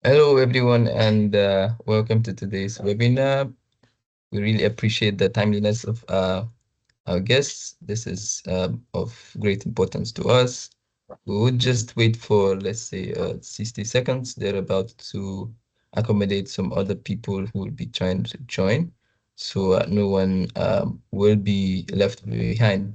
Hello, everyone, and welcome to today's webinar. We really appreciate the timeliness of our guests. This is of great importance to us. We would just wait for, let's say, 60 seconds. They're about to accommodate some other people who will be trying to join, so no one will be left behind.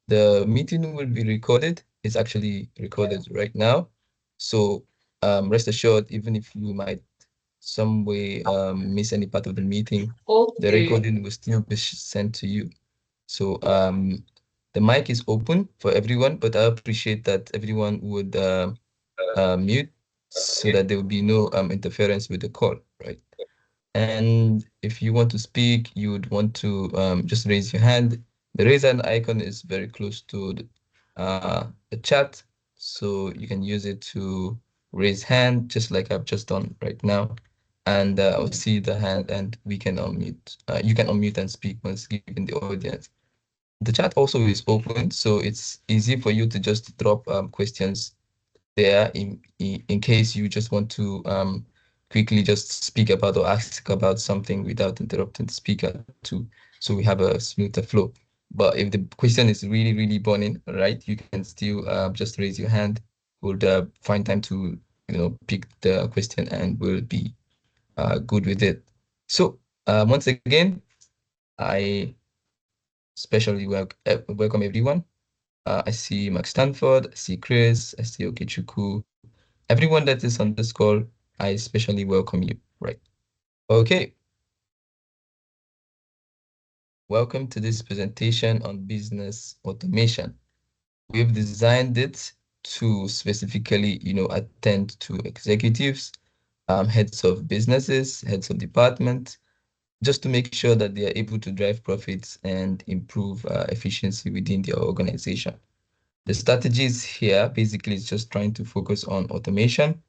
The meeting will be recorded. It's actually recorded right now. So rest assured, even if you might some way miss any part of the meeting, the Okay. recording will still be sent to you. So the mic is open for everyone, but I appreciate that everyone would mute so that there will be no interference with the call, right? And if you want to speak, you would want to just raise your hand. The raise hand icon is very close to the chat, so you can use it to raise hand, just like I've just done right now. And I'll see the hand, and we can unmute. You can unmute and speak once given the audience. The chat also is open, so it's easy for you to just drop questions there in case you just want to quickly just speak about or ask about something without interrupting the speaker too, so we have a smoother flow. But if the question is really, really burning, right, you can still just raise your hand. We'll find time to, pick the question and we'll be good with it. So once again, I especially welcome everyone. I see Mark Stanford, I see Chris, I see Okechukwu. Everyone that is on this call, I especially welcome you. Right. Okay. Welcome to this presentation on business automation. We've designed it to specifically, attend to executives, heads of businesses, heads of department, just to make sure that they are able to drive profits and improve efficiency within their organization. The strategies here basically is just trying to focus on automation.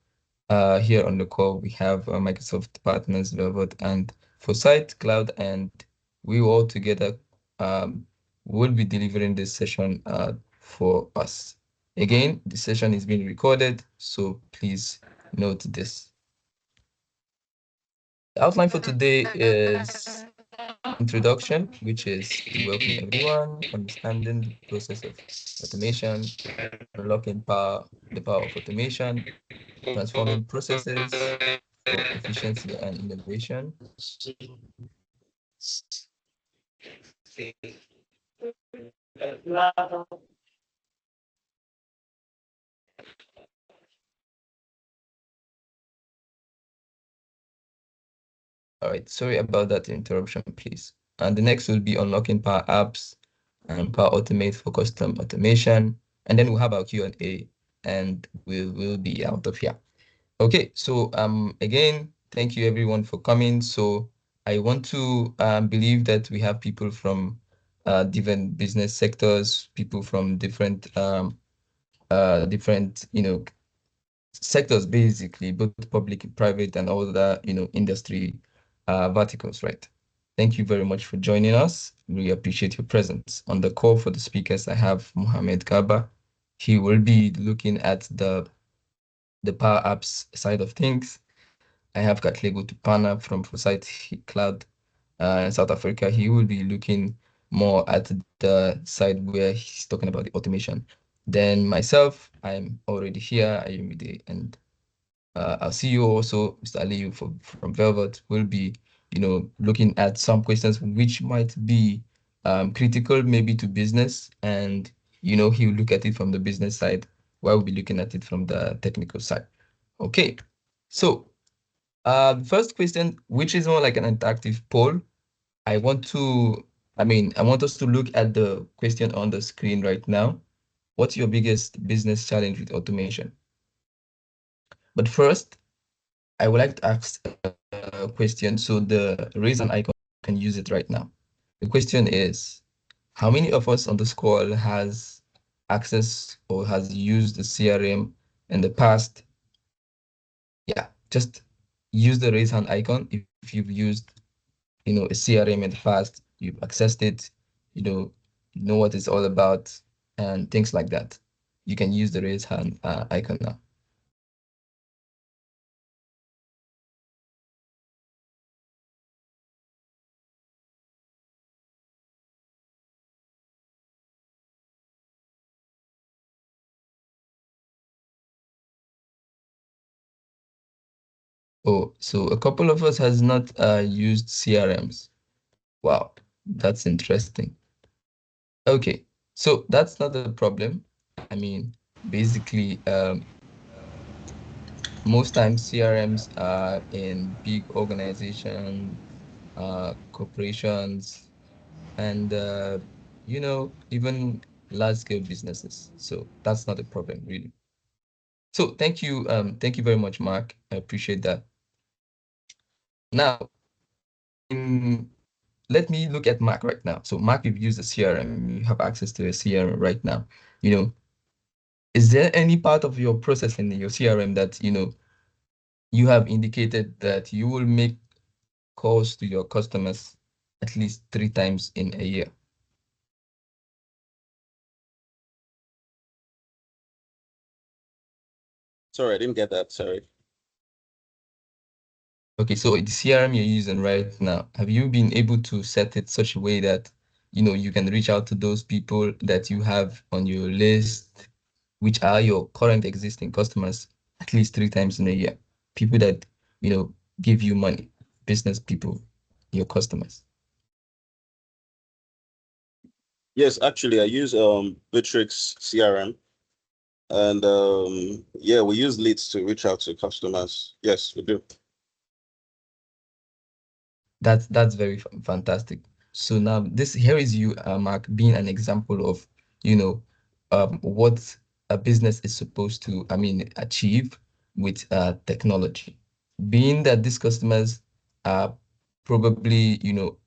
Here on the call, we have Microsoft partners, Velvet and Foresight Cloud, and we all together um, will be delivering this session for us. Again, the session is being recorded, so please note this. The outline for today is introduction, which is to welcome everyone, understanding the process of automation, unlocking the power of automation, transforming processes for efficiency and innovation. All right, sorry about that interruption, please. And the next will be unlocking Power Apps and Power Automate for custom automation. And then we'll have our Q&A and we'll be out of here. Okay, so again, thank you everyone for coming. So I want to believe that we have people from different business sectors, people from different sectors, basically, both public, private, and all the industry verticals, right? Thank you very much for joining us. We appreciate your presence. On the call for the speakers, I have Mohamed Gaba. He will be looking at the Power Apps side of things. I have Katlego Tupana from Foresight Cloud in South Africa. He will be looking more at the side where he's talking about the automation. Then myself, I'm already here. I am the and our CEO also, Mr. Aliyu from Velvet, will be, looking at some questions which might be critical maybe to business, and he'll look at it from the business side while we'll be looking at it from the technical side. Okay, so the first question, which is more like an interactive poll, I want to, I want us to look at the question on the screen right now. What's your biggest business challenge with automation? But first, I would like to ask a question. So the raise an icon, can use it right now. The question is, how many of us on this call has access or has used the CRM in the past? Yeah, just use the raise hand icon if you've used, a CRM in the past, you've accessed it, you know what it's all about and things like that. You can use the raise hand icon now. Oh, so a couple of us has not used CRMs. Wow, that's interesting. Okay, so that's not a problem. I mean, basically, most times CRMs are in big organizations, corporations, and even large scale businesses. So that's not a problem, really. So thank you very much, Mark. I appreciate that. Now, in let me look at Mark right now. So Mark, you've used a CRM, you have access to a CRM right now. You know, is there any part of your process in your CRM that, you have indicated that you will make calls to your customers at least 3 times in a year? Sorry, I didn't get that. Sorry. Okay, so the CRM you're using right now, have you been able to set it such a way that, you can reach out to those people that you have on your list, which are your current existing customers, at least 3 times in a year? People that, give you money, business people, your customers. Yes, actually, I use Bitrix CRM, and yeah, we use leads to reach out to customers. Yes, we do. That's very fantastic. So now this here is you, Mark, being an example of, you know, what a business is supposed to, achieve with technology. Being that these customers are probably,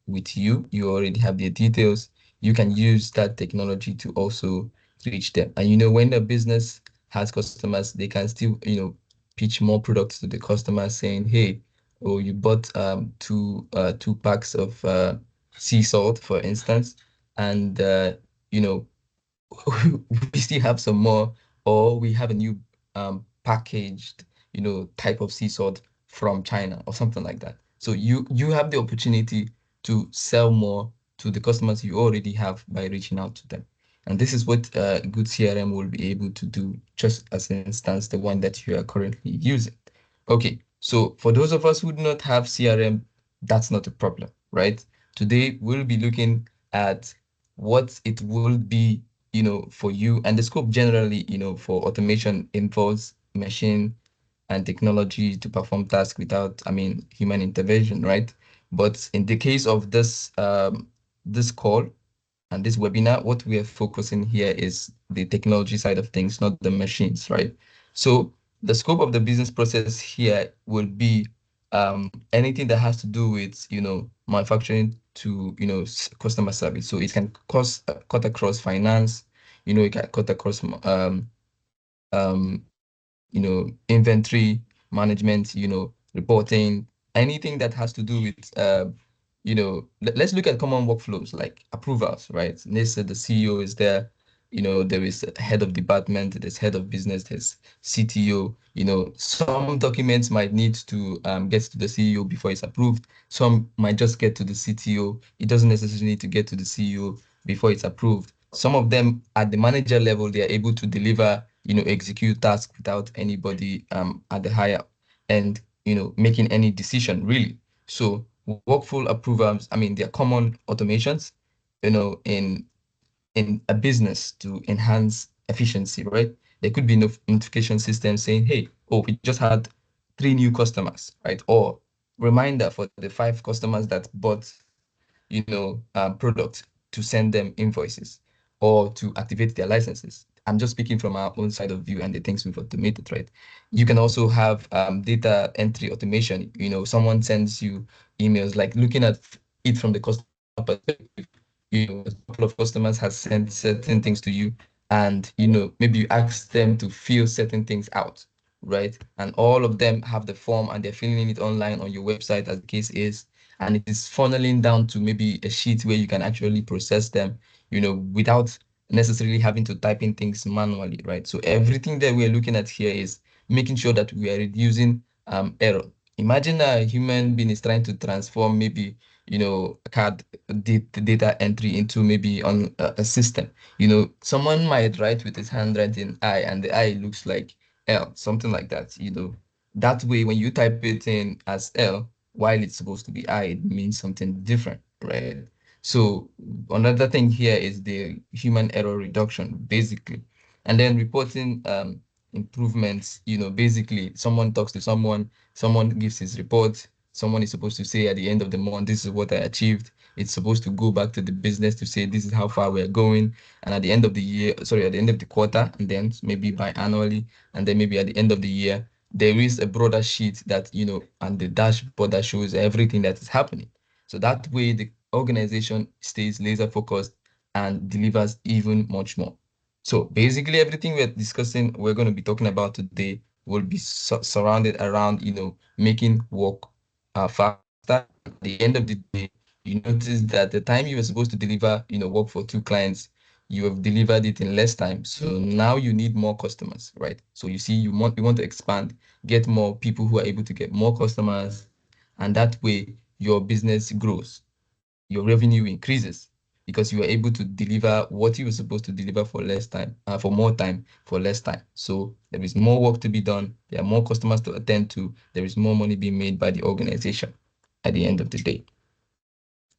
with you, you already have their details, you can use that technology to also reach them. And when the business has customers, they can still, pitch more products to the customer saying, hey, or you bought two packs of sea salt, for instance, and you know we still have some more, or we have a new packaged, type of sea salt from China or something like that. So you have the opportunity to sell more to the customers you already have by reaching out to them. And this is what good CRM will be able to do, just as an instance, the one that you are currently using. Okay, so for those of us who do not have CRM, that's not a problem, right? Today we'll be looking at what it will be, for you, and the scope generally, for automation involves machine and technology to perform tasks without, human intervention, right? But in the case of this call, and this webinar, what we are focusing here is the technology side of things, not the machines, right? So the scope of the business process here will be anything that has to do with, manufacturing to, customer service. So it can cut across finance, it can cut across inventory management, reporting, anything that has to do with, let's look at common workflows like approvals, right? Let's say the CEO is there, there is a head of department, there's head of business, there's CTO, some documents might need to get to the CEO before it's approved. Some might just get to the CTO. It doesn't necessarily need to get to the CEO before it's approved. Some of them at the manager level, they are able to deliver, execute tasks without anybody at the higher end, making any decision really. So workflow approvals, they're common automations, in a business to enhance efficiency, right? There could be notification system saying, hey, oh, we just had 3 new customers, right? Or reminder for the 5 customers that bought, products, to send them invoices or to activate their licenses. I'm just speaking from our own side of view and the things we've automated, right? You can also have data entry automation. Someone sends you emails, like looking at it from the customer perspective. A couple of customers has sent certain things to you, and maybe you ask them to fill certain things out, right? And all of them have the form and they're filling it online on your website, as the case is, and it is funneling down to maybe a sheet where you can actually process them, without necessarily having to type in things manually, right? So everything that we're looking at here is making sure that we are reducing error. Imagine a human being is trying to transform maybe, card data entry into maybe on a system. Someone might write with his handwriting I, and the I looks like L, something like that. That way, when you type it in as L, while it's supposed to be I, it means something different, right? So another thing here is the human error reduction, basically. And then reporting improvements, basically someone talks to someone, someone gives his report, someone is supposed to say at the end of the month, this is what I achieved. It's supposed to go back to the business to say this is how far we're going. And at the end of the year, sorry, at the end of the quarter, and then maybe biannually, and then maybe at the end of the year, there is a broader sheet that, and the dashboard that shows everything that is happening. So that way the organization stays laser focused and delivers even much more. So basically everything we're going to be talking about today will be surrounded around, making work faster. At the end of the day, you notice that the time you were supposed to deliver, work for two clients, you have delivered it in less time. So now you need more customers, right? So you see, you want to expand, get more people who are able to get more customers, and that way your business grows, your revenue increases because you are able to deliver what you were supposed to deliver for less time, for more time, for less time. So there is more work to be done. There are more customers to attend to. There is more money being made by the organization at the end of the day.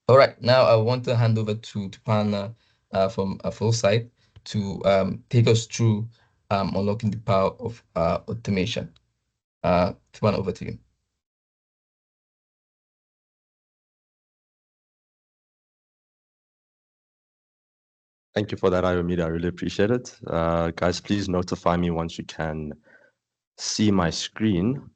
All right, now I want to hand over to Pana from a full site to take us through unlocking the power of automation. Tupan, over to you. Thank you for that, Ayomida. I really appreciate it. Guys, please notify me once you can see my screen.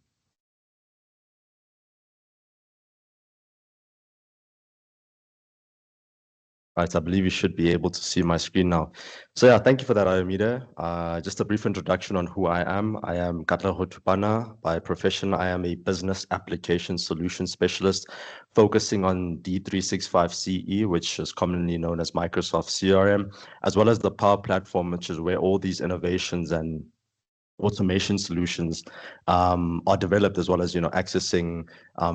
Right, I believe you should be able to see my screen now. So yeah, thank you for that, Ayomida. Just a brief introduction on who I am. I am Katlaho Tupana. By profession, I am a business application solution specialist focusing on D365 CE, which is commonly known as Microsoft CRM, as well as the Power Platform, which is where all these innovations and automation solutions are developed, as well as accessing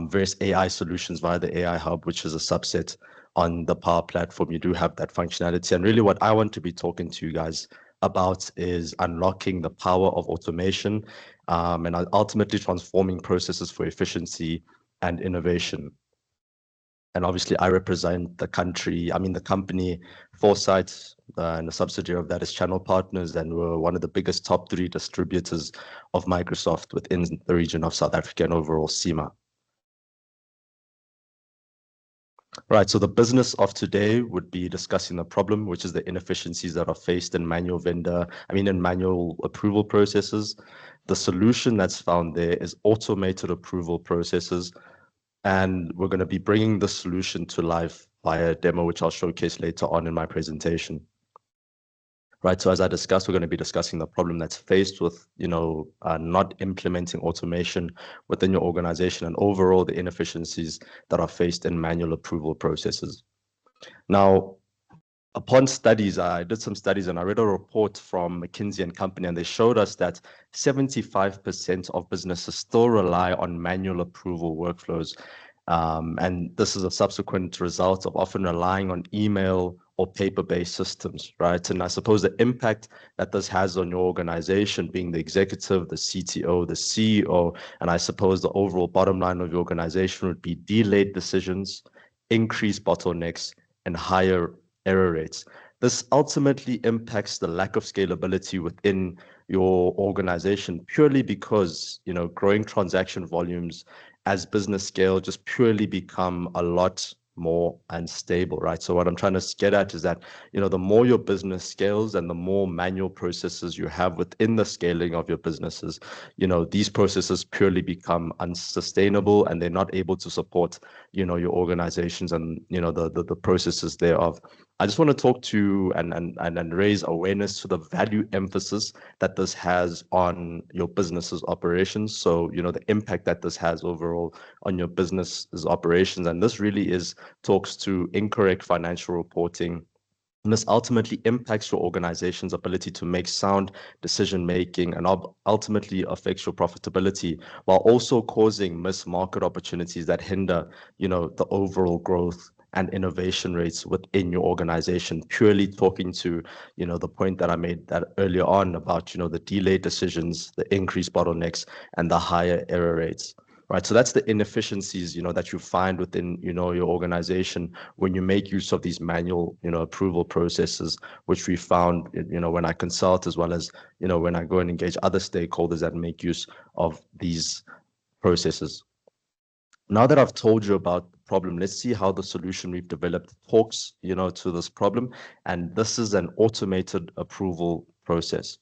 various AI solutions via the AI Hub, which is a subset on the Power Platform. You do have that functionality, and really what I want to be talking to you guys about is unlocking the power of automation and ultimately transforming processes for efficiency and innovation. And obviously I represent the company Foresight, and a subsidiary of that is Channel Partners, and we're one of the biggest top 3 distributors of Microsoft within the region of South Africa and overall CIMA. Right, so the business of today would be discussing the problem, which is the inefficiencies that are faced in manual approval processes. The solution that's found there is automated approval processes, and we're going to be bringing the solution to life via a demo, which I'll showcase later on in my presentation. Right, so as I discussed, we're going to be discussing the problem that's faced with, not implementing automation within your organization and overall the inefficiencies that are faced in manual approval processes. Now, upon studies, I did some studies and I read a report from McKinsey and Company, and they showed us that 75% of businesses still rely on manual approval workflows. And this is a subsequent result of often relying on email or paper-based systems, right? And I suppose the impact that this has on your organization, being the executive, the CTO, the CEO, and I suppose the overall bottom line of your organization would be delayed decisions, increased bottlenecks, and higher error rates. This ultimately impacts the lack of scalability within your organization purely because, growing transaction volumes as business scale just purely become a lot more unstable, right? So what I'm trying to get at is that, the more your business scales and the more manual processes you have within the scaling of your businesses, these processes purely become unsustainable and they're not able to support, your organizations and, the processes thereof. I just want to talk to and raise awareness to the value emphasis that this has on your business's operations. So, the impact that this has overall on your business's operations. And this really talks to incorrect financial reporting. And this ultimately impacts your organization's ability to make sound decision making and ultimately affects your profitability, while also causing missed market opportunities that hinder, the overall growth and innovation rates within your organization, purely talking to, the point that I made that earlier on about, the delayed decisions, the increased bottlenecks, and the higher error rates. Right, so that's the inefficiencies, that you find within, your organization when you make use of these manual, approval processes, which we found, when I consult, as well as, when I go and engage other stakeholders that make use of these processes. Now that I've told you about the problem, let's see how the solution we've developed talks, to this problem. And this is an automated approval process.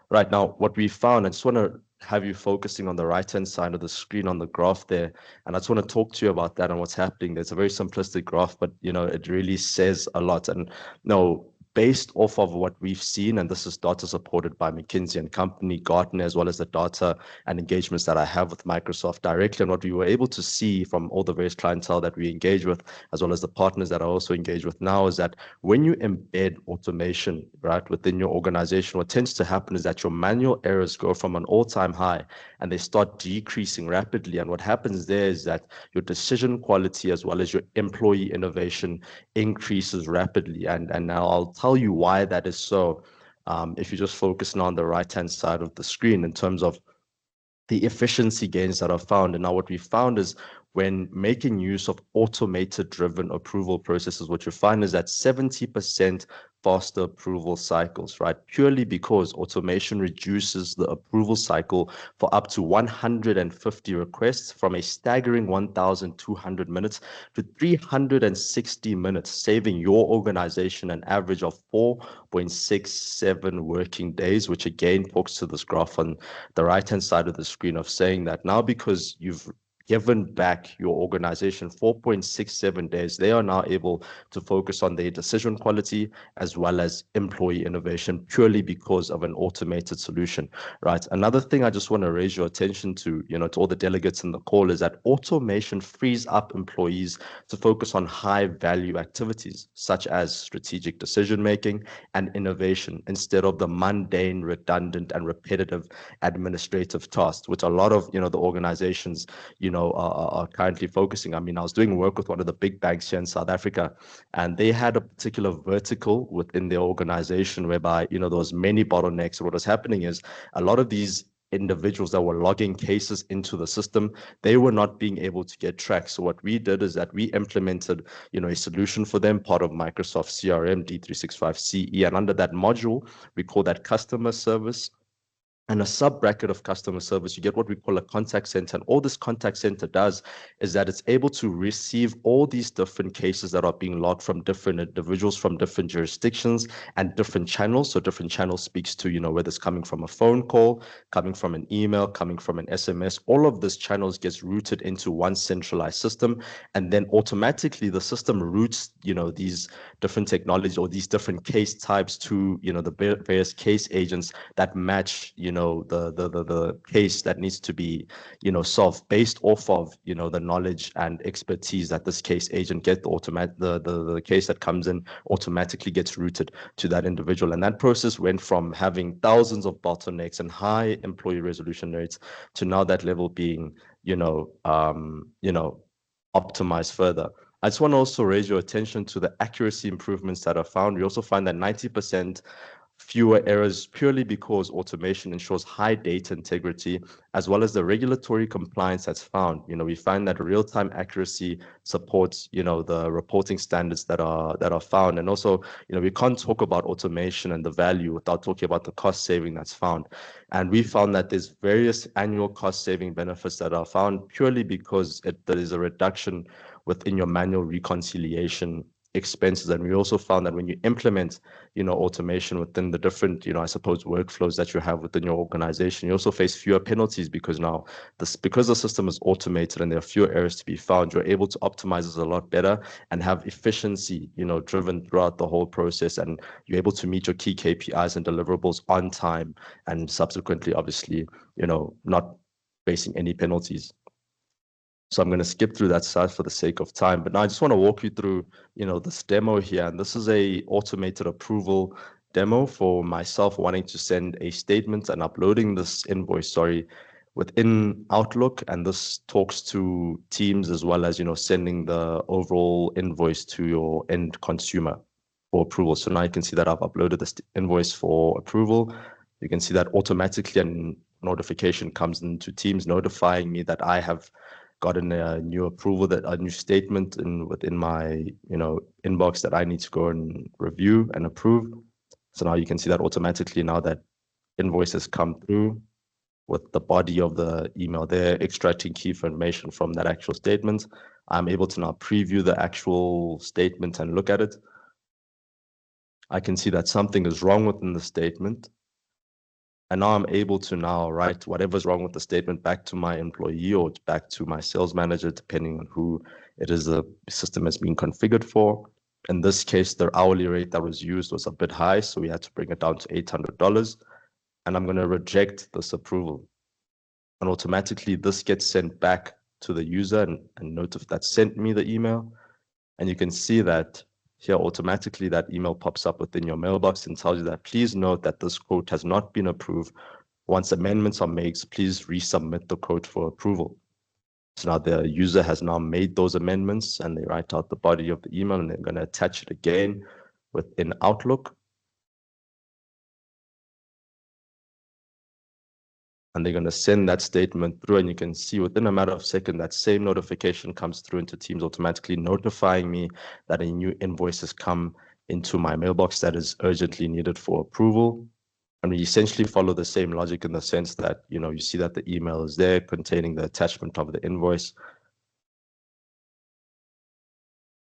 Right now, what we found, I just want to have you focusing on the right-hand side of the screen on the graph there. And I just want to talk to you about that and what's happening. There's a very simplistic graph, but, it really says a lot. And no, based off of what we've seen, and this is data supported by McKinsey and Company, Gartner, as well as the data and engagements that I have with Microsoft directly, and what we were able to see from all the various clientele that we engage with, as well as the partners that I also engage with now, is that when you embed automation, right, within your organization, what tends to happen is that your manual errors go from an all-time high and they start decreasing rapidly. And what happens there is that your decision quality, as well as your employee innovation, increases rapidly. And now I'll tell you why that is so. If you just focus now on the right-hand side of the screen in terms of the efficiency gains that are found. And now what we found is when making use of automated driven approval processes, what you find is that 70% faster approval cycles, right? Purely because automation reduces the approval cycle for up to 150 requests from a staggering 1,200 minutes to 360 minutes, saving your organization an average of 4.67 working days, which again talks to this graph on the right-hand side of the screen of saying that now because you've given back your organization 4.67 days, they are now able to focus on their decision quality as well as employee innovation purely because of an automated solution, right? Another thing I just want to raise your attention to, to all the delegates in the call is that automation frees up employees to focus on high value activities such as strategic decision making and innovation instead of the mundane, redundant, and repetitive administrative tasks, which a lot of, the organizations, are currently focusing. I mean, I was doing work with one of the big banks here in South Africa, and they had a particular vertical within their organization whereby, there was many bottlenecks. And what was happening is a lot of these individuals that were logging cases into the system, they were not being able to get tracked. So what we did is that we implemented, a solution for them, part of Microsoft CRM, D365 CE, and under that module, we call that customer service. And a sub bracket of customer service, you get what we call a contact center. And all this contact center does is that it's able to receive all these different cases that are being logged from different individuals from different jurisdictions and different channels. So different channels speaks to, whether it's coming from a phone call, coming from an email, coming from an SMS. All of these channels gets routed into one centralized system. And then automatically the system routes, these different technologies or these different case types to, the various case agents that match, the case that needs to be, solved based off of, the knowledge and expertise that this case agent gets. The case that comes in automatically gets routed to that individual. And that process went from having thousands of bottlenecks and high employee resolution rates to now that level being, optimized further. I just want to also raise your attention to the accuracy improvements that are found. We also find that 90% fewer errors purely because automation ensures high data integrity, as well as the regulatory compliance that's found. We find that real-time accuracy supports, the reporting standards that are found. And also, we can't talk about automation and the value without talking about the cost saving that's found. And we found that there's various annual cost saving benefits that are found purely because there is a reduction within your manual reconciliation expenses. And we also found that when you implement, automation within the different, I suppose, workflows that you have within your organization, you also face fewer penalties because now because the system is automated and there are fewer errors to be found, you're able to optimize this a lot better and have efficiency, driven throughout the whole process. And you're able to meet your key KPIs and deliverables on time and subsequently, obviously, not facing any penalties. So I'm going to skip through that slide for the sake of time. But now I just want to walk you through, this demo here. And this is a automated approval demo for myself wanting to send a statement and uploading this invoice, within Outlook, and this talks to Teams as well as, sending the overall invoice to your end consumer for approval. So now you can see that I've uploaded this invoice for approval. You can see that automatically a notification comes into Teams notifying me that I have gotten a new approval, that a new statement within my inbox that I need to go and review and approve. So now you can see that automatically now that invoice has come through with the body of the email there, extracting key information from that actual statement. I'm able to now preview the actual statement and look at it. I can see that something is wrong within the statement. And now I'm able to now write whatever's wrong with the statement back to my employee or back to my sales manager, depending on who it is the system has been configured for. In this case, the hourly rate that was used was a bit high, so we had to bring it down to $800. And I'm going to reject this approval. And automatically this gets sent back to the user and notify that sent me the email. And you can see that here automatically that email pops up within your mailbox and tells you that please note that this quote has not been approved. Once amendments are made, please resubmit the quote for approval. So now the user has now made those amendments and they write out the body of the email and they're going to attach it again within Outlook. And they're going to send that statement through, and you can see within a matter of seconds that same notification comes through into Teams, automatically notifying me that a new invoice has come into my mailbox that is urgently needed for approval. And we essentially follow the same logic in the sense that, you see that the email is there containing the attachment of the invoice.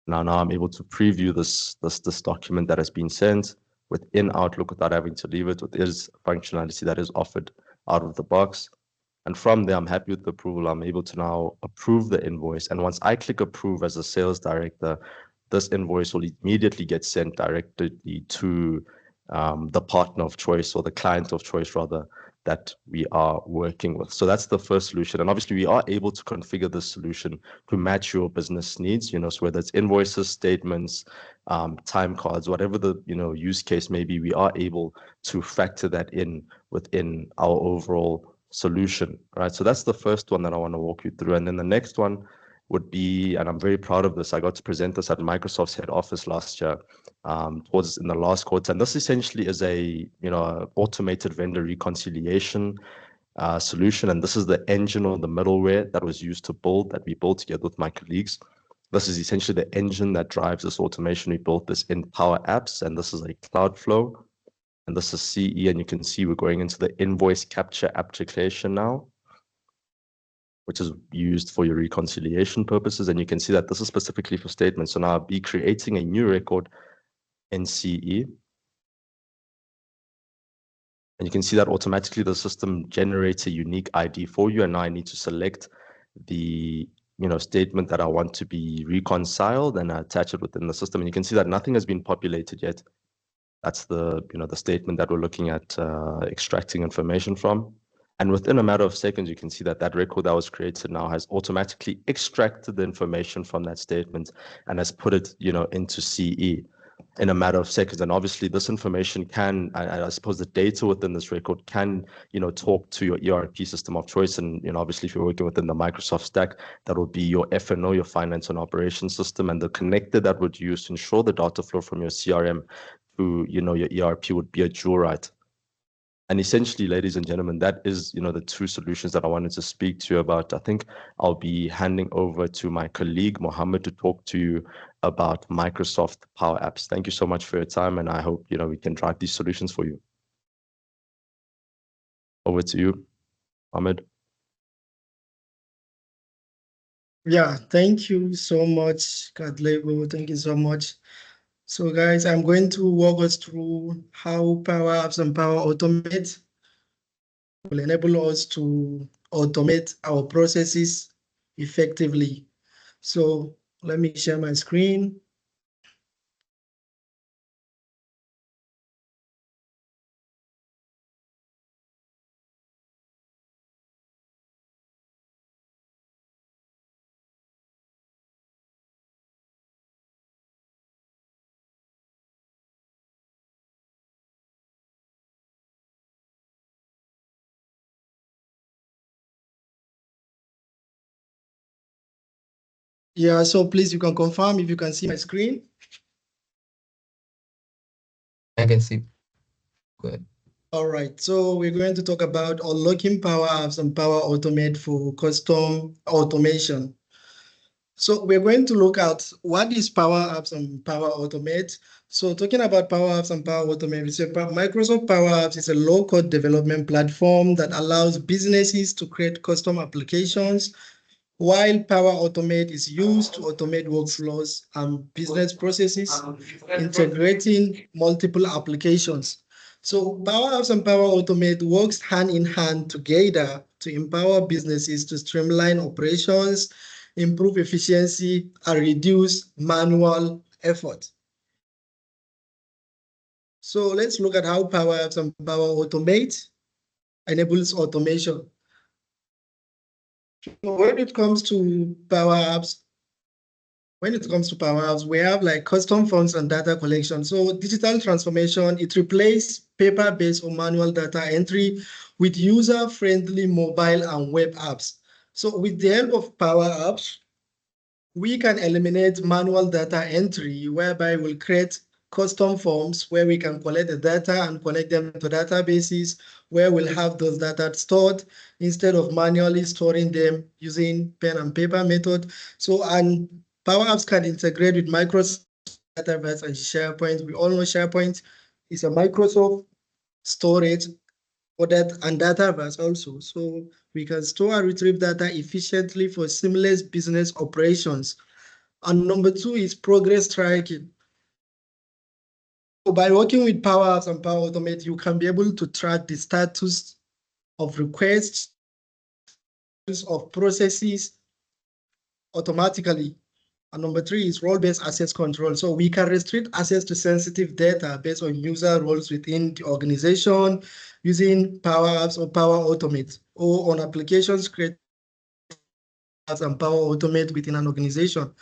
Now I'm able to preview this document that has been sent within Outlook without having to leave it with this functionality that is offered out of the box. And from there, I'm happy with the approval. I'm able to now approve the invoice. And once I click approve as a sales director, this invoice will immediately get sent directly to the partner of choice, or the client of choice rather, that we are working with. So that's the first solution. And obviously we are able to configure this solution to match your business needs, so whether it's invoices, statements, time cards, whatever the use case may be, we are able to factor that in within our overall solution, right? So that's the first one that I want to walk you through. And then the next one would be, and I'm very proud of this, I got to present this at Microsoft's head office last year, towards in the last quarter. And this essentially is a automated vendor reconciliation solution. And this is the engine or the middleware that was used to build, that we built together with my colleagues. This is essentially the engine that drives this automation. We built this in Power Apps, and this is a Cloudflow. And this is CE, and you can see we're going into the invoice capture application now, which is used for your reconciliation purposes. And you can see that this is specifically for statements. So now I'll be creating a new record in CE. And you can see that automatically the system generates a unique ID for you. And now I need to select the statement that I want to be reconciled and attach it within the system. And you can see that nothing has been populated yet. That's the the statement that we're looking at extracting information from. And within a matter of seconds, you can see that that record that was created now has automatically extracted the information from that statement and has put it into CE in a matter of seconds. And obviously this information can, I suppose the data within this record can, talk to your ERP system of choice. And, obviously if you're working within the Microsoft stack, that would be your F&O, your finance and operations system. And the connector that would use to ensure the data flow from your CRM to, your ERP would be a dual write. And essentially, ladies and gentlemen, that is, the two solutions that I wanted to speak to you about. I think I'll be handing over to my colleague, Mohammed, to talk to you about Microsoft Power Apps. Thank you so much for your time, and I hope, we can drive these solutions for you. Over to you, Mohammed. Yeah, thank you so much, Kadlego. Thank you so much. So guys, I'm going to walk us through how Power Apps and Power Automate will enable us to automate our processes effectively. So let me share my screen. Yeah, so please, you can confirm if you can see my screen. I can see. Go ahead. All right, so we're going to talk about unlocking Power Apps and Power Automate for custom automation. So we're going to look at what is Power Apps and Power Automate. So talking about Power Apps and Power Automate, Microsoft Power Apps is a low-code development platform that allows businesses to create custom applications, while Power Automate is used to automate workflows and business processes, integrating multiple applications. So Power Apps and Power Automate works hand in hand together to empower businesses to streamline operations, improve efficiency, and reduce manual effort. So let's look at how Power Apps and Power Automate enables automation. So when it comes to Power Apps, we have like custom forms and data collection. So digital transformation, it replaces paper-based or manual data entry with user-friendly mobile and web apps. So with the help of Power Apps, we can eliminate manual data entry, whereby we'll create custom forms where we can collect the data and connect them to databases where we'll have those data stored instead of manually storing them using pen and paper method. So, and Power Apps can integrate with Microsoft Dataverse and SharePoint. We all know SharePoint is a Microsoft storage for that and Dataverse also. So we can store and retrieve data efficiently for seamless business operations. And number two is progress tracking. So by working with Power Apps and Power Automate, you can be able to track the status of requests, of processes automatically. And number three is role-based access control. So we can restrict access to sensitive data based on user roles within the organization using Power Apps or Power Automate, or on applications created and Power Automate within an organization.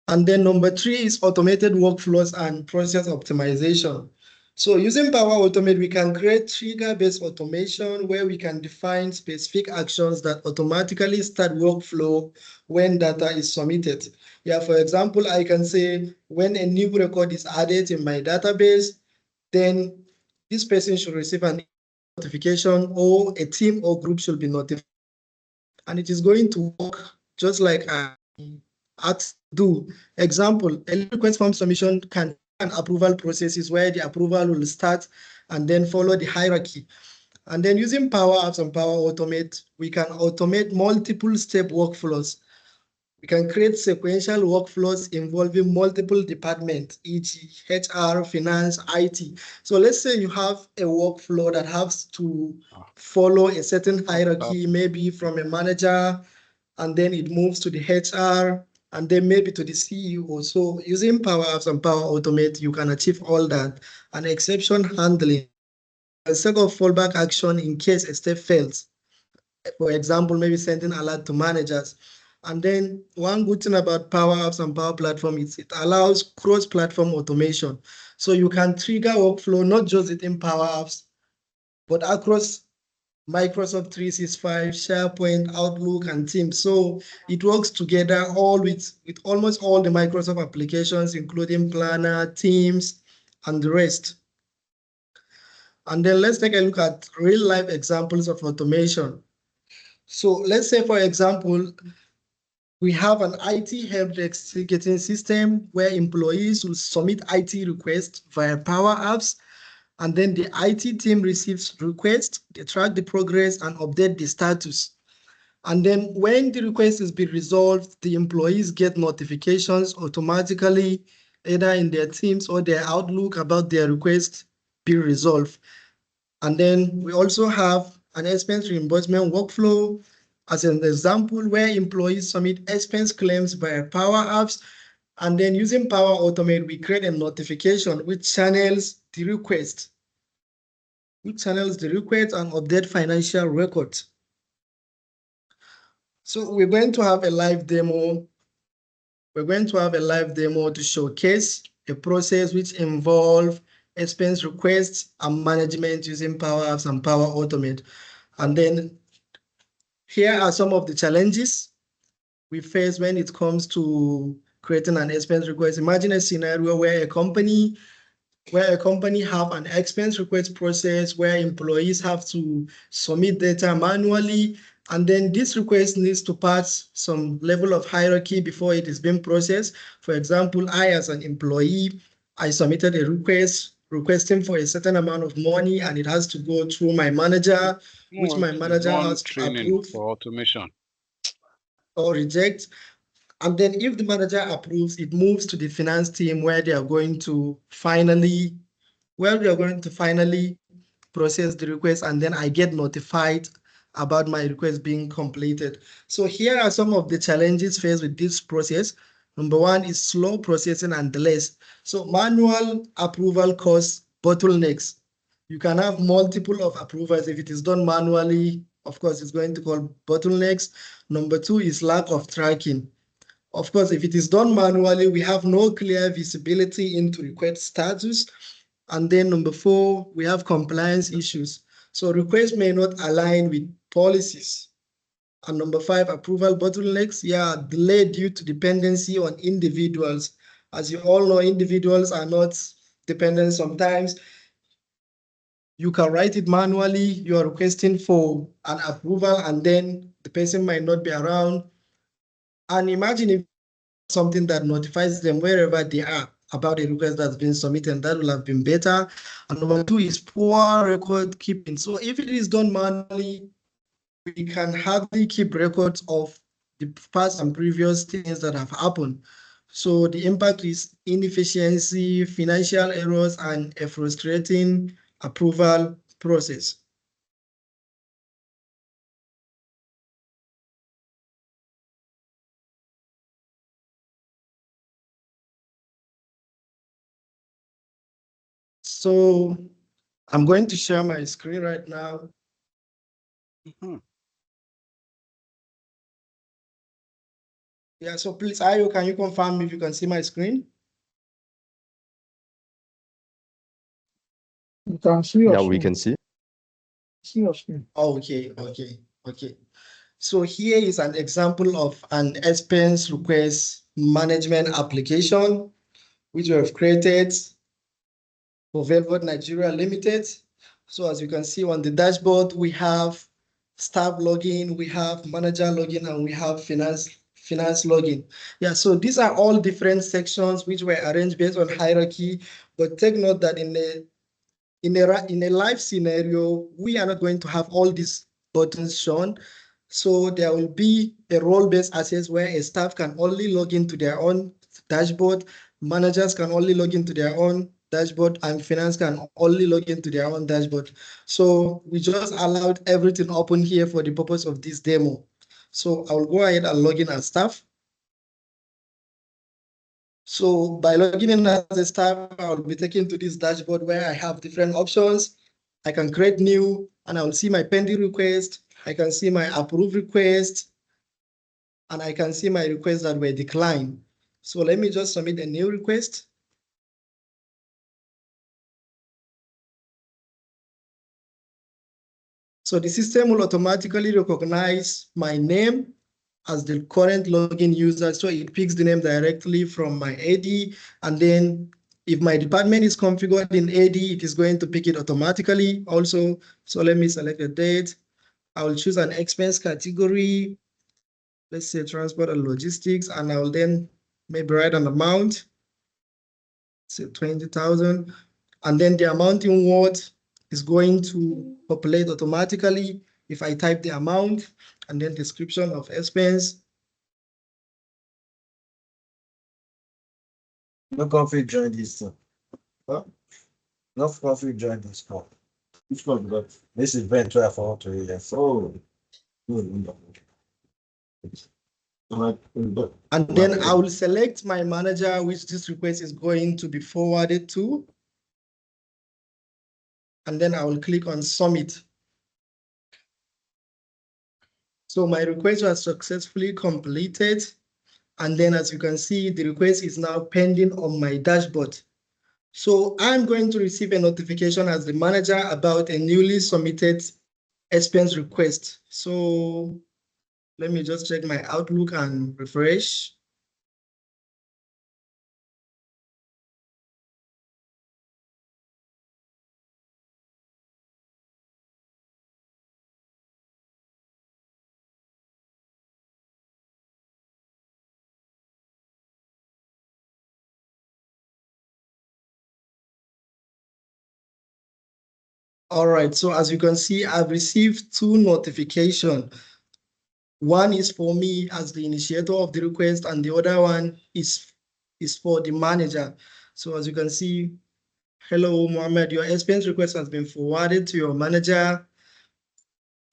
And then number three is automated workflows and process optimization. So using Power Automate, we can create trigger-based automation where we can define specific actions that automatically start workflow when data is submitted. Yeah, for example, I can say when a new record is added in my database, then this person should receive an notification, or a team or group should be notified. And it is going to work just like I asked do. Example, a request form submission can an approval processes where the approval will start and then follow the hierarchy. And then using Power Apps and Power Automate, we can automate multiple step workflows. We can create sequential workflows involving multiple departments, e.g. HR, finance, IT. So let's say you have a workflow that has to follow a certain hierarchy, maybe from a manager, and then it moves to the HR, and then maybe to the CEO. So using Power Apps and Power Automate, you can achieve all that. And exception handling, a set of fallback action in case a step fails. For example, maybe sending alert to managers. And then one good thing about Power Apps and Power Platform is it allows cross-platform automation. So you can trigger workflow not just within Power Apps, but across Microsoft 365, SharePoint, Outlook, and Teams. So it works together all with almost all the Microsoft applications, including Planner, Teams, and the rest. And then let's take a look at real life examples of automation. So let's say, for example, we have an IT help desk ticketing system where employees will submit IT requests via Power Apps, and then the IT team receives requests, they track the progress and update the status. And then when the request is being resolved, the employees get notifications automatically, either in their Teams or their Outlook, about their request being resolved. And then we also have an expense reimbursement workflow as an example where employees submit expense claims via Power Apps. And then using Power Automate, we create a notification which channels the request, and update financial records. So we're going to have a live demo. We're going to have a live demo to showcase a process which involves expense requests and management using Power Apps and Power Automate. And then here are some of the challenges we face when it comes to creating an expense request. Imagine a scenario where a company have an expense request process where employees have to submit data manually, and then this request needs to pass some level of hierarchy before it is being processed. For example, I, as an employee, I submitted a request requesting for a certain amount of money, and it has to go through my manager, which my manager has to approve for automation or reject. And then if the manager approves, it moves to the finance team where they are going to finally process the request, and then I get notified about my request being completed. So here are some of the challenges faced with this process. Number one is slow processing and delays. So manual approval causes bottlenecks. You can have multiple of approvals. If it is done manually, of course, it's going to cause bottlenecks. Number two is lack of tracking. Of course, if it is done manually, we have no clear visibility into request status. And then number four, we have compliance issues. So requests may not align with policies. And number five, approval bottlenecks, delay due to dependency on individuals. As you all know, individuals are not dependent. Sometimes you can write it manually, you are requesting for an approval, and then the person might not be around. And imagine if something that notifies them wherever they are about a request that's been submitted, that will have been better. And number two is poor record keeping. So if it is done manually, we can hardly keep records of the past and previous things that have happened. So the impact is inefficiency, financial errors, and a frustrating approval process. So I'm going to share my screen right now. Yeah, so please, Ayo, can you confirm if you can see my screen? You can see your Yeah, we screen. can see. See your screen. Okay. So here is an example of an expense request management application, which we have created for Velvet Nigeria Limited. So as you can see on the dashboard, we have staff login, we have manager login, and we have finance login. Yeah, so these are all different sections which were arranged based on hierarchy. But take note that in a live scenario, we are not going to have all these buttons shown. So there will be a role-based access where a staff can only log into their own dashboard, managers can only log into their own dashboard, and finance can only log into their own dashboard. So we just allowed everything open here for the purpose of this demo. So I'll go ahead and log in as staff. So by logging in as a staff, I'll be taken to this dashboard where I have different options. I can create new, and I will see my pending request. I can see my approved request, and I can see my requests that were declined. So let me just submit a new request. So the system will automatically recognize my name as the current login user. So it picks the name directly from my AD. And then if my department is configured in AD, it is going to pick it automatically also. So let me select a date. I will choose an expense category. Let's say transport and logistics, and I will then maybe write an amount, say 20,000. And then the amount in word is going to populate automatically if I type the amount and then description of expense. No conflict join this. Huh? No conflict join this call. Which one? This is Ben 12 for 3 years. Oh, good. And then I will select my manager, which this request is going to be forwarded to. And then I will click on submit. So my request was successfully completed. And then as you can see, the request is now pending on my dashboard. So I'm going to receive a notification as the manager about a newly submitted expense request. So Let me just check my Outlook and refresh. All right, so as you can see, I've received 2 notifications. One is for me as the initiator of the request, and the other one is for the manager. So as you can see, hello, Mohammed, your expense request has been forwarded to your manager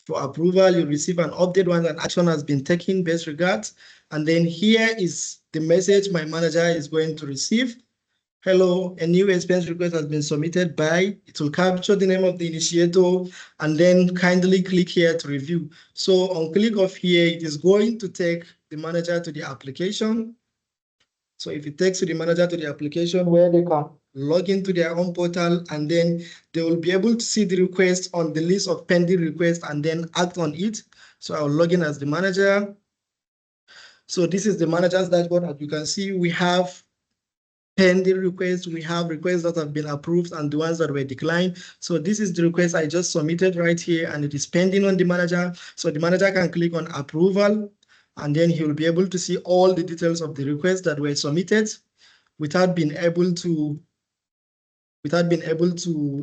for approval. You receive an update once an action has been taken. Best regards. And then here is the message my manager is going to receive. Hello, a new expense request has been submitted by, it will capture the name of the initiator, and then kindly click here to review. So on click of here, it is going to take the manager to the application. So if it takes the manager to the application where they can log into their own portal, and then they will be able to see the request on the list of pending requests and then act on it. So I'll log in as the manager. So this is the manager's dashboard. As you can see, we have pending requests, we have requests that have been approved and the ones that were declined. So this is the request I just submitted right here, and it is pending on the manager. So the manager can click on approval, and then he will be able to see all the details of the requests that were submitted without being able to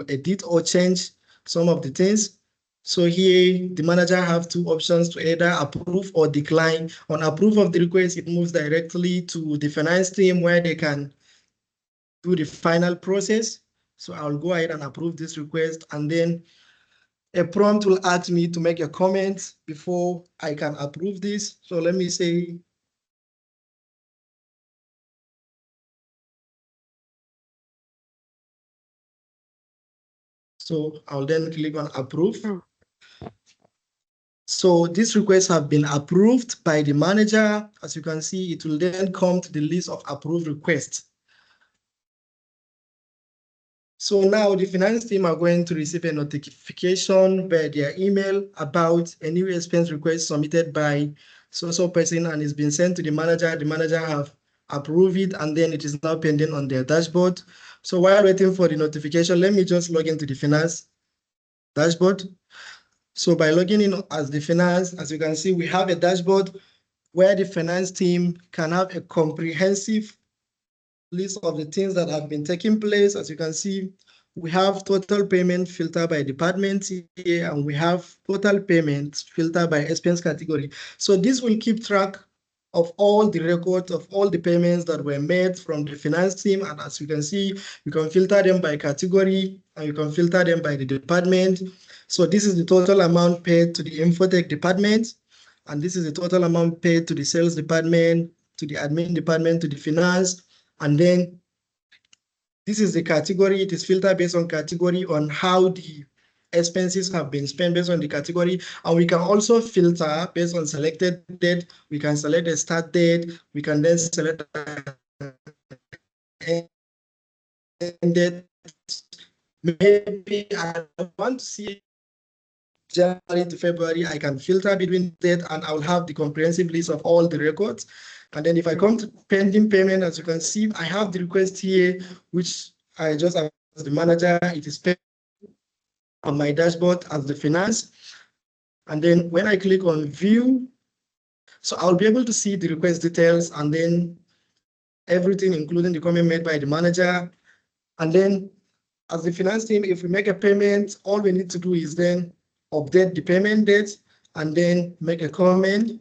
edit or change some of the things. So here, the manager have 2 options to either approve or decline. On approve of the request, it moves directly to the finance team where they can do the final process. So I'll go ahead and approve this request, and then a prompt will ask me to make a comment before I can approve this. So let me say, so I'll then click on approve. So these requests have been approved by the manager. As you can see, it will then come to the list of approved requests. So now the finance team are going to receive a notification by their email about a new expense request submitted by so person, and it's been sent to the manager. The manager have approved it, and then it is now pending on their dashboard. So while waiting for the notification, let me just log into the finance dashboard. So by logging in as the finance, as you can see, we have a dashboard where the finance team can have a comprehensive list of the things that have been taking place. As you can see, we have total payment filter by department here, and we have total payments filter by expense category. So this will keep track of all the records of all the payments that were made from the finance team. And as you can see, you can filter them by category, and you can filter them by the department. So this is the total amount paid to the Infotech department, and this is the total amount paid to the sales department, to the admin department, to the finance, and then this is the category. It is filtered based on category on how the expenses have been spent based on the category. And we can also filter based on selected date. We can select a start date. We can then select an end date. Maybe I want to see January to February. I can filter between date, and I'll have the comprehensive list of all the records. And then if I come to pending payment, as you can see, I have the request here, which I just as the manager, it is paid on my dashboard as the finance. And then when I click on view, so I'll be able to see the request details, and then everything, including the comment made by the manager. And then as the finance team, if we make a payment, all we need to do is then update the payment date and then make a comment.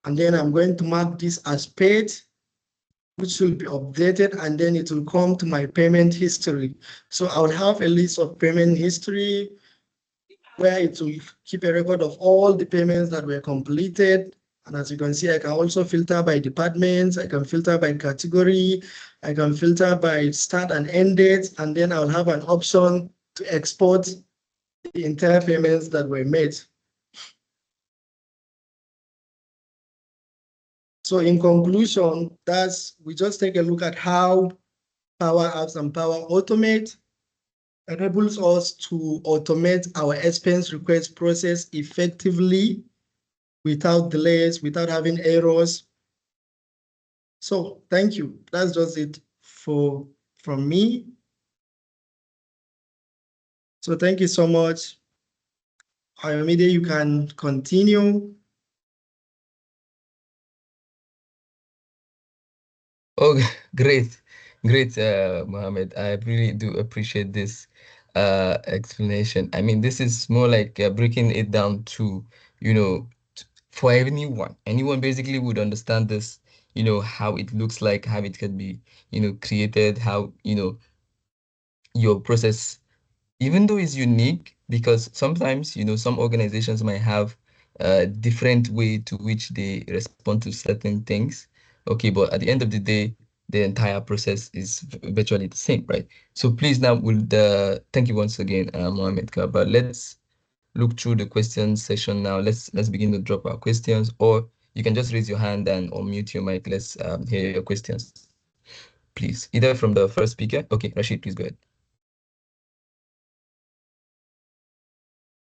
And then I'm going to mark this as paid, which will be updated, and then it will come to my payment history. So I'll have a list of payment history where it will keep a record of all the payments that were completed. And as you can see, I can also filter by departments, I can filter by category, I can filter by start and end dates, and then I'll have an option to export the entire payments that were made. So in conclusion, we just take a look at how Power Apps and Power Automate enables us to automate our expense request process effectively without delays, without having errors. So thank you. That's just it from me. So thank you so much. Ayomide, you can continue. Oh, great, great, Mohammed. I really do appreciate this explanation. I mean, this is more like breaking it down to, for anyone basically would understand this, how it looks like, how it can be, created, how, your process, even though it's unique, because sometimes, some organizations might have a different way to which they respond to certain things. Okay, but at the end of the day, the entire process is virtually the same, right? So please now, thank you once again, Mohammed Ka, but let's look through the question session now. Let's begin to drop our questions, or you can just raise your hand and unmute your mic. Let's hear your questions, please. Either from the first speaker. Okay, Rashid, please go ahead.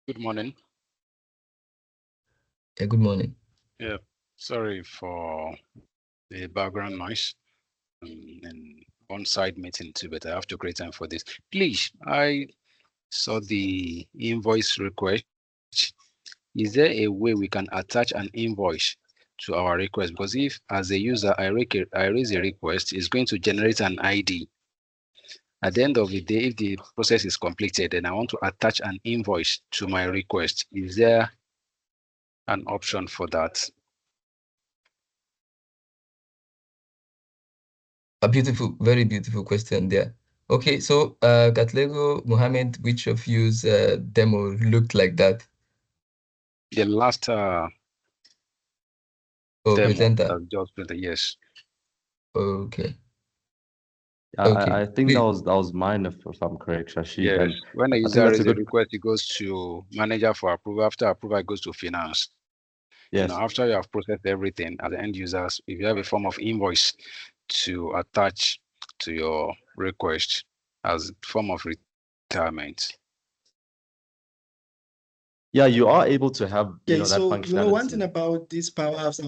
Good morning. Yeah, good morning. Yeah, sorry for the background noise and on-site meeting too, but I have to create time for this. Please, I saw the invoice request. Is there a way we can attach an invoice to our request? Because if, as a user, I raise a request, it's going to generate an ID. At the end of the day, if the process is completed and I want to attach an invoice to my request, is there an option for that? A beautiful, very beautiful question there. Okay, so Katlego, Mohammed, which of you's demo looked like that? The last demo presenter. that just printed, yes. Okay. Okay. I think that was mine, if I'm correct, Shashi. Yes. And when a user raises a request, it goes to manager for approval. After approval, it goes to finance. Yes. After you have processed everything, as the end users, if you have a form of invoice to attach to your request as form of retirement. Yeah, you are able to have that functionality. One thing about these Power Apps,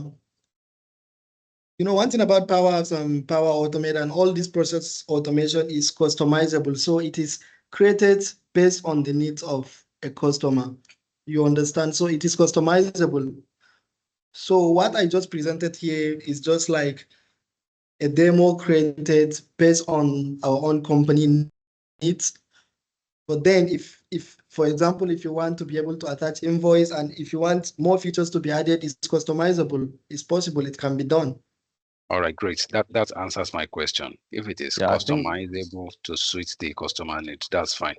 one thing about Power Apps and Power Automate and all this process automation is customizable. So it is created based on the needs of a customer. You understand? So it is customizable. So what I just presented here is just like a demo created based on our own company needs. But then if for example, if you want to be able to attach invoice and if you want more features to be added, it's customizable. It's possible. It can be done. All right, great. That answers my question. If it is customizable to suit the customer needs, that's fine.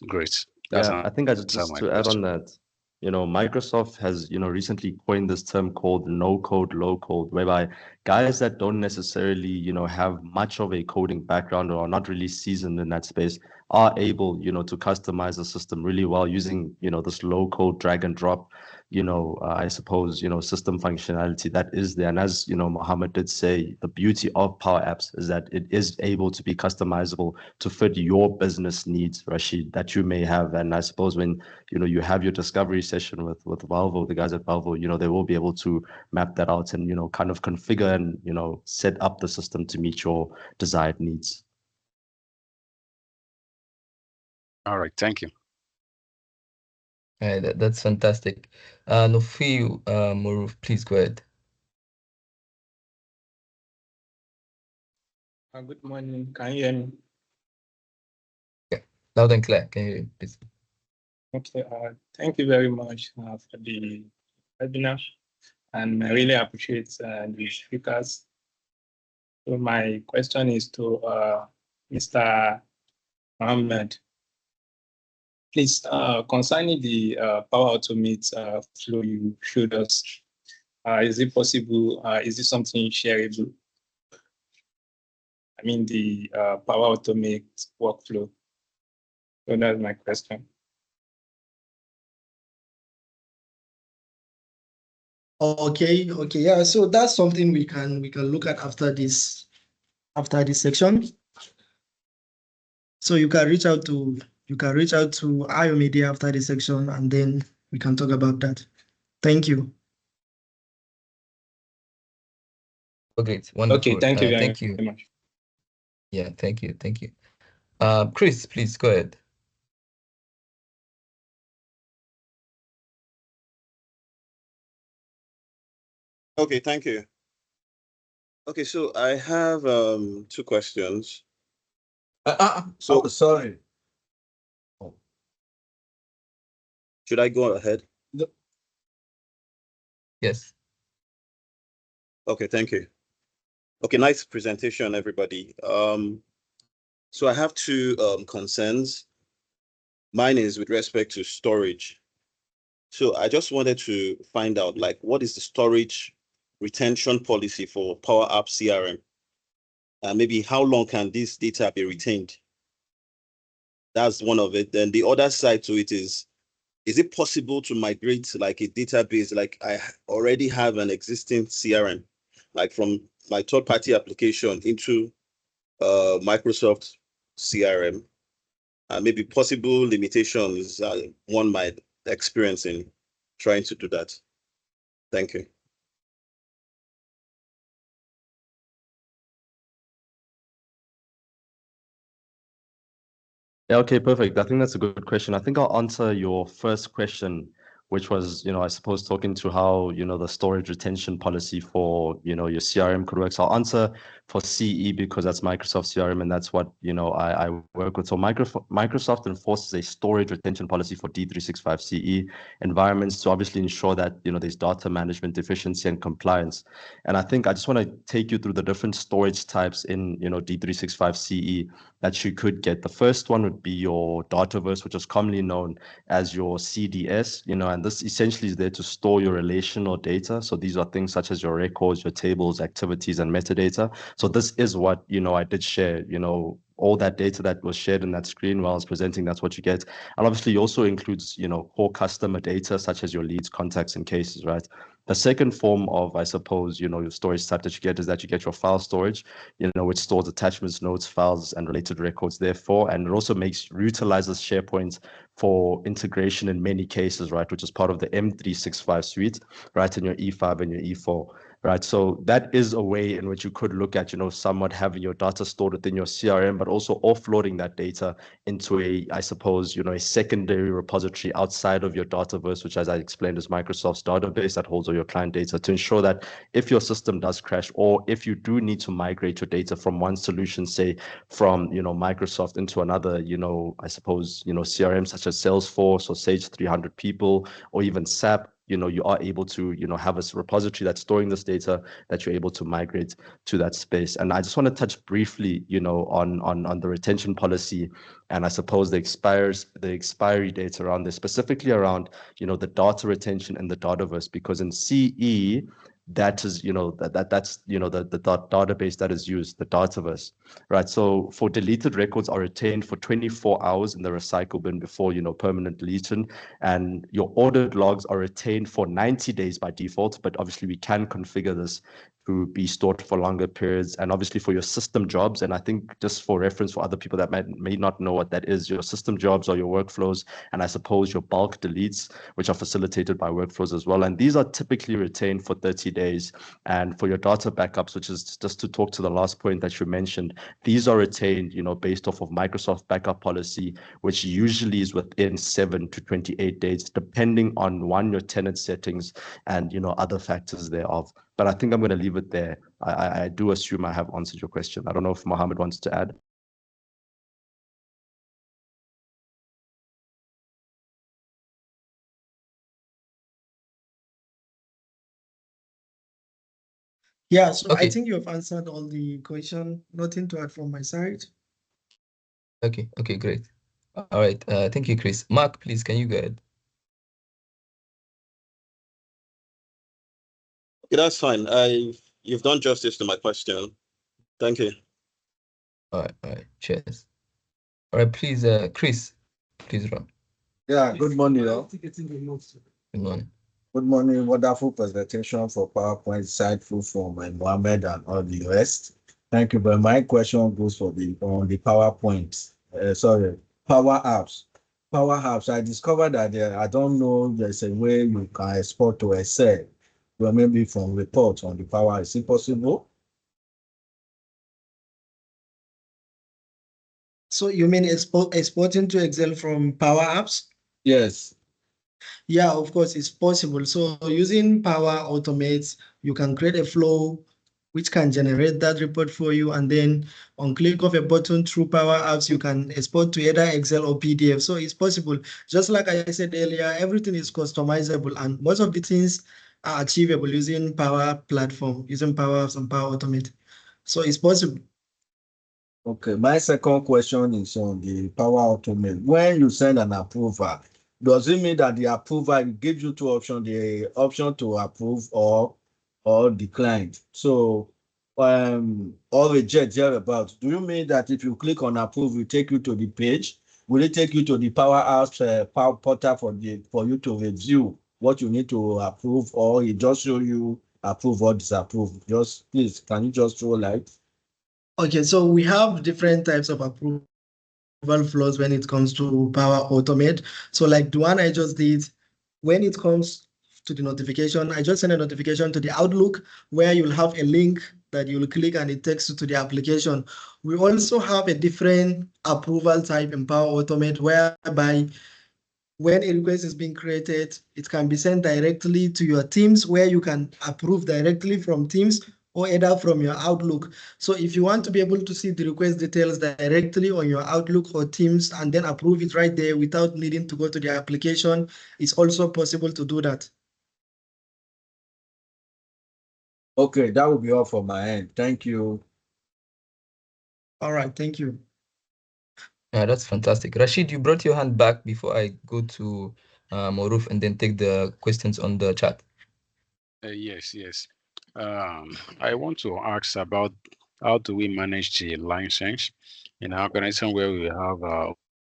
Great. I think I just to add on that, Microsoft has, recently coined this term called no code, low code, whereby guys that don't necessarily, have much of a coding background or are not really seasoned in that space are able, to customize the system really well using, this low code drag and drop, I suppose, system functionality that is there. And as, Mohammed did say, the beauty of Power Apps is that it is able to be customizable to fit your business needs, Rashid, that you may have. And I suppose when, you have your discovery session with Valvo, the guys at Valvo, they will be able to map that out and, kind of configure and, set up the system to meet your desired needs. All right, thank you. That's fantastic. Nofi Moruf, please go ahead. Good morning. Can you hear me? Yeah, loud and clear. Can you hear me, please? Okay. Thank you very much for the webinar, and I really appreciate the speakers. So my question is to Mr. Mohammed. Please, concerning the Power Automate flow you showed us, is it possible? Is this something shareable? I mean, the Power Automate workflow. So that's my question. Okay, yeah. So that's something we can look at after this section. So you can reach out to Ayomedia after the section, and then we can talk about that. Thank you. Oh, great, wonderful. Okay, thank you very Thank you. much. Yeah, thank you. Chris, please go ahead. Okay, thank you. Okay, so I have two questions. So sorry. Should I go ahead? Yes. Okay, thank you. Okay, nice presentation, everybody. So I have two concerns. Mine is with respect to storage. So I just wanted to find out, like, what is the storage retention policy for Power App CRM? Maybe how long can this data be retained? That's one of it. Then the other side to it is it possible to migrate like a database, like I already have an existing CRM, like from my third-party application into Microsoft CRM? Maybe possible limitations one might experience in trying to do that. Thank you. Yeah, okay, perfect. I think that's a good question. I think I'll answer your first question, which was, I suppose talking to how, the storage retention policy for, your CRM could work. So I'll answer for CE because that's Microsoft CRM and that's what, I work with. So Microsoft enforces a storage retention policy for D365 CE environments to obviously ensure that, there's data management efficiency and compliance. And I think I just want to take you through the different storage types in, D365 CE that you could get. The first one would be your Dataverse, which is commonly known as your CDS, and this essentially is there to store your relational data. So these are things such as your records, your tables, activities, and metadata. So this is what, I did share, all that data that was shared in that screen while I was presenting, that's what you get. And obviously it also includes, core customer data, such as your leads, contacts, and cases, right? The second form of, I suppose, your storage type that you get is that you get your file storage, which stores attachments, notes, files, and related records therefore. And it also utilizes SharePoint for integration in many cases, right, which is part of the M365 suite, right, in your E5 and your E4. Right, so that is a way in which you could look at, somewhat having your data stored within your CRM, but also offloading that data into a, I suppose, a secondary repository outside of your Dataverse, which, as I explained, is Microsoft's database that holds all your client data, to ensure that if your system does crash, or if you do need to migrate your data from one solution, say from, Microsoft into another, I suppose, CRM such as Salesforce or Sage 300 People, or even SAP, you are able to, have a repository that's storing this data that you're able to migrate to that space. And I just want to touch briefly, on the retention policy, and I suppose the expiry date around this, specifically around, the data retention and the Dataverse, because in CE, that is, that's, the database that is used, the Dataverse, right? So for deleted records are retained for 24 hours in the recycle bin before, permanent deletion, and your audit logs are retained for 90 days by default, but obviously we can configure this to be stored for longer periods. And obviously for your system jobs, and I think just for reference for other people that may not know what that is, your system jobs or your workflows, and I suppose your bulk deletes, which are facilitated by workflows as well. And these are typically retained for 30 days. And for your data backups, which is just to talk to the last point that you mentioned, these are retained, based off of Microsoft backup policy, which usually is within 7 to 28 days, depending on your tenant settings and, other factors thereof. But I think I'm going to leave it there. I do assume I have answered your question. I don't know if Mohammed wants to add. Yeah, so Okay. I think you have answered all the question. Nothing to add from my side. Okay, great. All right, thank you, Chris. Mark, please, can you go ahead? Okay, that's fine. You've done justice to my question. Thank you. All right, cheers. All right, please, Chris, please run. Yeah, good morning, all. Good morning. Good morning. Wonderful presentation for PowerPoint, insightful from Mohammed and all the rest. Thank you. But my question goes on the PowerPoint. sorry, Power Apps. Power Apps, I discovered that I don't know, there's a way you can export to Excel, well, maybe from reports on the Power. Is it possible? So you mean exporting to Excel from Power Apps? Yes. Yeah, of course, it's possible. So using Power Automates, you can create a flow which can generate that report for you. And then on click of a button through Power Apps, you can export to either Excel or PDF. So it's possible. Just like I said earlier, everything is customizable and most of the things are achievable using Power Platform, using Power Apps and Power Automate. So it's possible. Okay, my second question is on the Power Automate. When you send an approval, does it mean that the approval gives you two options, the option to approve or decline? So or reject thereabout. Do you mean that if you click on approve, it take you to the page? Will it take you to the Power Apps Power Portal for you to review what you need to approve, or it just show you approve or disapprove? Just please, can you just throw light? Okay, so we have different types of approval flows when it comes to Power Automate. So like the one I just did, when it comes to the notification, I just send a notification to the Outlook where you'll have a link that you'll click and it takes you to the application. We also have a different approval type in Power Automate whereby when a request is being created, it can be sent directly to your Teams where you can approve directly from Teams or either from your Outlook. So if you want to be able to see the request details directly on your Outlook or Teams and then approve it right there without needing to go to the application, it's also possible to do that. Okay, that will be all from my end. Thank you. All right, thank you. Yeah, that's fantastic. Rashid, you brought your hand back before I go to Moruf and then take the questions on the chat. Yes. I want to ask about how do we manage the license in an organization where we have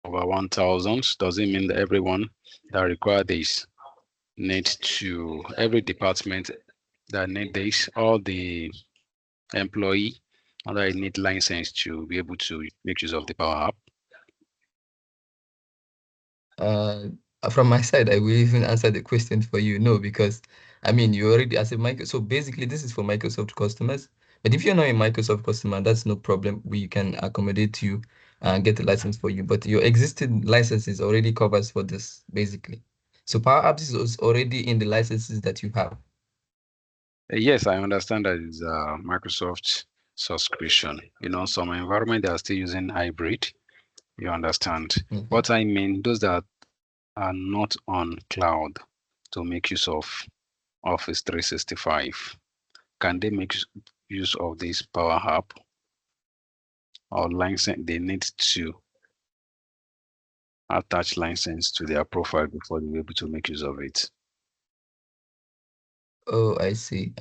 over 1,000? Does it mean that everyone that require this need to, every department that need this, all the employee that need license to be able to make use of the Power App? From my side, I will even answer the question for you. No, because I mean, you already as a Microsoft. So basically, this is for Microsoft customers. But if you're not a Microsoft customer, that's no problem. We can accommodate you and get a license for you. But your existing licenses already covers for this, basically. So Power Apps is already in the licenses that you have. Yes, I understand that it's a Microsoft subscription. Some environment they are still using hybrid. You understand? What I mean, those that are not on cloud to make use of Office 365, can they make use of this Power App or license? They need to attach license to their profile before they're able to make use of it. Oh, I see.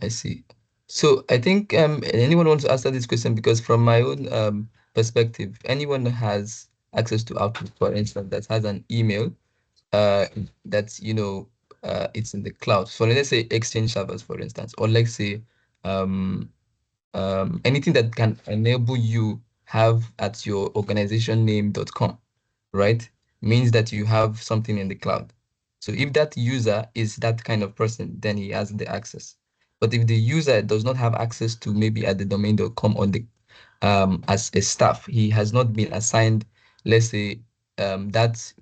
So I think anyone wants to answer this question, because from my own perspective, anyone that has access to Outlook, for instance, that has an email that's it's in the cloud. So let's say Exchange servers, for instance, or let's say um anything that can enable you have at your organizationname.com, right? Means that you have something in the cloud. So if that user is that kind of person, then he has the access. But if the user does not have access to maybe at the domain.com on the as a staff, he has not been assigned, let's say, that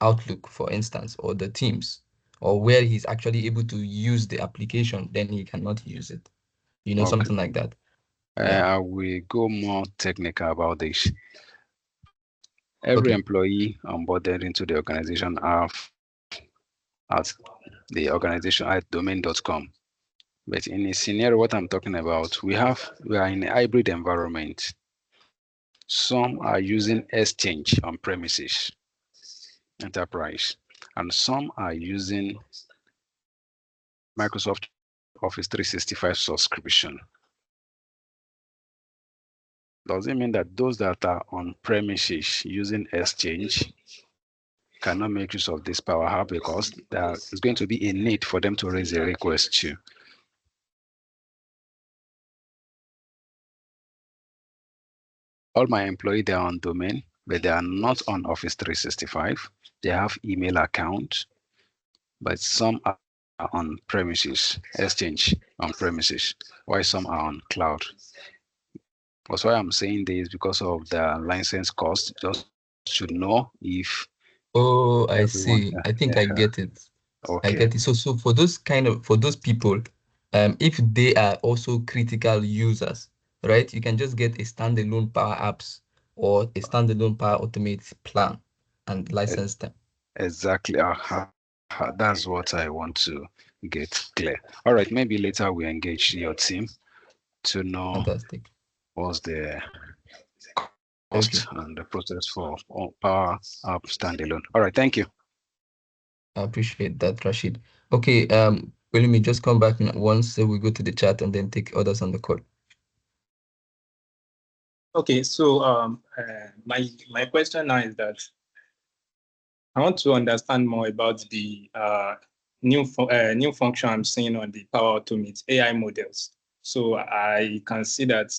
Outlook, for instance, or the Teams, or where he's actually able to use the application, then he cannot use it. Okay. Something like that. Yeah. I will go more technical about this. Every employee onboarded into the organization have at the organization at domain.com. But in a scenario, what I'm talking about, we are in a hybrid environment. Some are using Exchange on premises, enterprise, and some are using Microsoft Office 365 subscription. Does it mean that those that are on premises using Exchange cannot make use of this Power Hub because there is going to be a need for them to raise a request to? All my employees, they are on domain. but they are not on Office 365. They have email accounts, but some are on premises, Exchange on premises, while some are on cloud. That's why I'm saying this, because of the license cost. Just should know if Oh, I everyone. see. I think I get it. I Okay. get it. So for those people, if they are also critical users, right, you can just get a standalone Power Apps or a standalone Power Automate plan and license them. Exactly. That's what I want to get clear. All right. Maybe later we engage your team to know Fantastic. what's the Thank you. cost and the process for Power App standalone. All right. Thank you. I appreciate that, Rashid. Okay, will me just come back once, so we go to the chat and then take others on the call. Okay, so my question now is that I want to understand more about the new function I'm seeing on the Power Automate AI models. So I can see that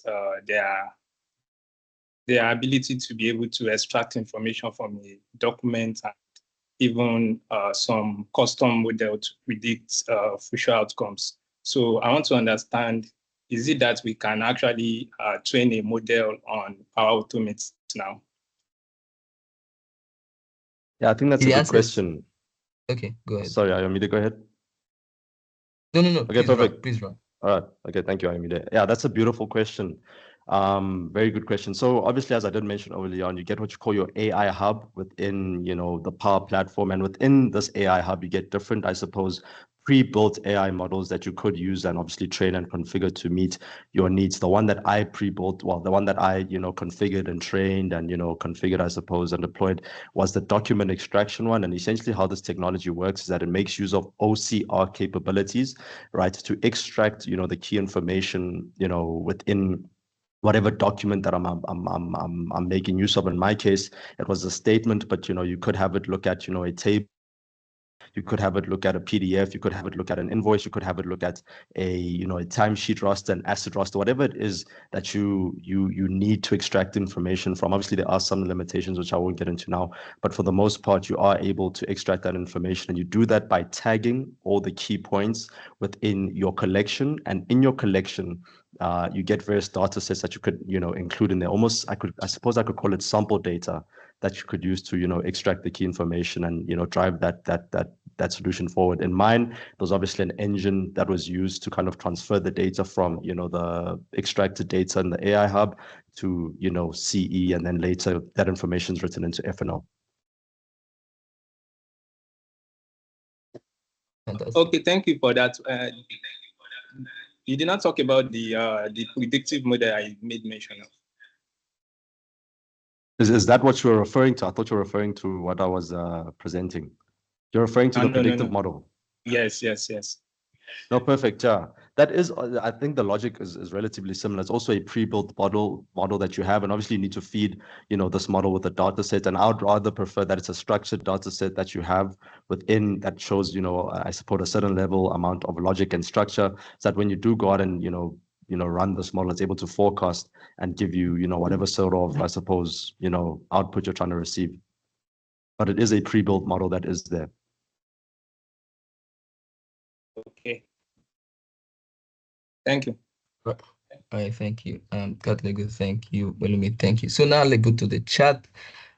their ability to be able to extract information from a document and even some custom model to predict future outcomes. So I want to understand, is it that we can actually train a model on Power Automate now? Yeah, I think that's a The good answer is question. okay. Go ahead. Sorry, Ayomide, go ahead. No. Okay, Please run. perfect. Please run. All right. Okay, thank you, Ayomide. Yeah, that's a beautiful question. Very good question. So obviously, as I did mention earlier on, you get what you call your AI hub within, the Power Platform, and within this AI hub, you get different, I suppose, pre-built AI models that you could use and obviously train and configure to meet your needs. The one that I pre-built, well, the one that I, configured and trained and, configured, I suppose, and deployed was the document extraction one. And essentially how this technology works is that it makes use of OCR capabilities, right, to extract, the key information, within whatever document that I'm making use of. In my case, it was a statement, but you could have it look at a table. You could have it look at a PDF. You could have it look at an invoice. You could have it look at a timesheet roster, an asset roster, whatever it is that you need to extract information from. Obviously, there are some limitations which I won't get into now, but for the most part, you are able to extract that information, and you do that by tagging all the key points within your collection. And in your collection, you get various data sets that you could include in there. Almost, I suppose I could call it sample data that you could use to extract the key information and drive that solution forward. In mine, there was obviously an engine that was used to kind of transfer the data from the extracted data in the AI hub to CE, and then later that information is written into FNO. Fantastic. Okay, thank you for that. You did not talk about the predictive model I made mention of. Is that what you were referring to? I thought you were referring to what I was presenting. You're referring to the predictive model. Yes. No, perfect. Yeah, that is. I think the logic is relatively similar. It's also a pre-built model that you have, and obviously you need to feed this model with a data set. And I would rather prefer that it's a structured data set that you have within that shows I suppose a certain level amount of logic and structure, so that when you do go out and run this model, it's able to forecast and give you whatever sort of, I suppose, output you're trying to receive. But it is a pre-built model that is there. Okay. Thank you. All right, thank you. Katlego, thank you. Welumi, thank you. So now let's go to the chat.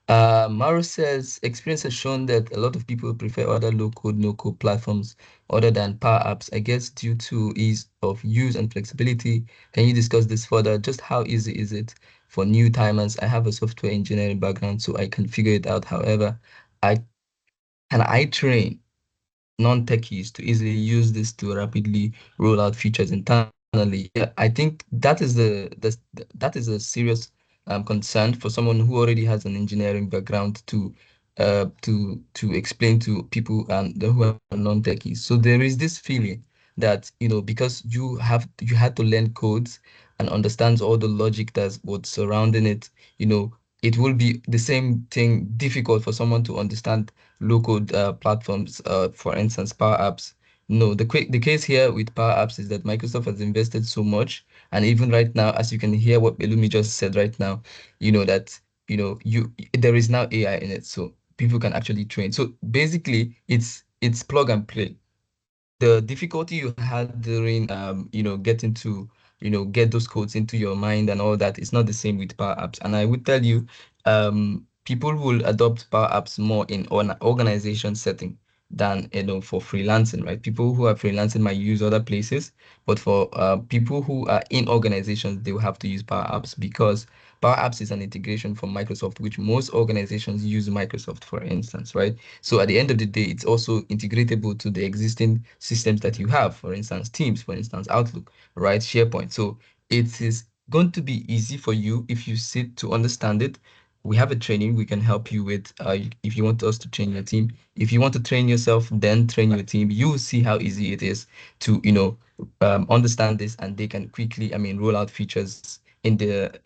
Mauro says, experience has shown that a lot of people prefer other low-code, no-code platforms other than Power Apps, I guess due to ease of use and flexibility. Can you discuss this further? Just how easy is it for new timers? I have a software engineering background, so I can figure it out. However, I train non-techies to easily use this to rapidly roll out features internally. Yeah, I think that is a serious concern for someone who already has an engineering background to explain to people who are non-techies. So there is this feeling that because you had to learn codes and understands all the logic that's what's surrounding it, it will be the same thing difficult for someone to understand low-code platforms, for instance, Power Apps. No, the case here with Power Apps is that Microsoft has invested so much, and even right now, as you can hear what Belumi just said right now, that there is now AI in it, so people can actually train. So basically, it's plug and play. The difficulty you had during getting to get those codes into your mind and all that is not the same with Power Apps. And I would tell you, people will adopt Power Apps more in an organization setting than for freelancing, right? People who are freelancing might use other places, but for people who are in organizations, they will have to use Power Apps because Power Apps is an integration from Microsoft, which most organizations use Microsoft, for instance, right? So at the end of the day, it's also integratable to the existing systems that you have, for instance, Teams, for instance, Outlook, right? SharePoint. So it is going to be easy for you if you sit to understand it. We have a training we can help you with if you want us to train your team. If you want to train yourself, then train your team. You will see how easy it is to, understand this, and they can quickly, roll out features in the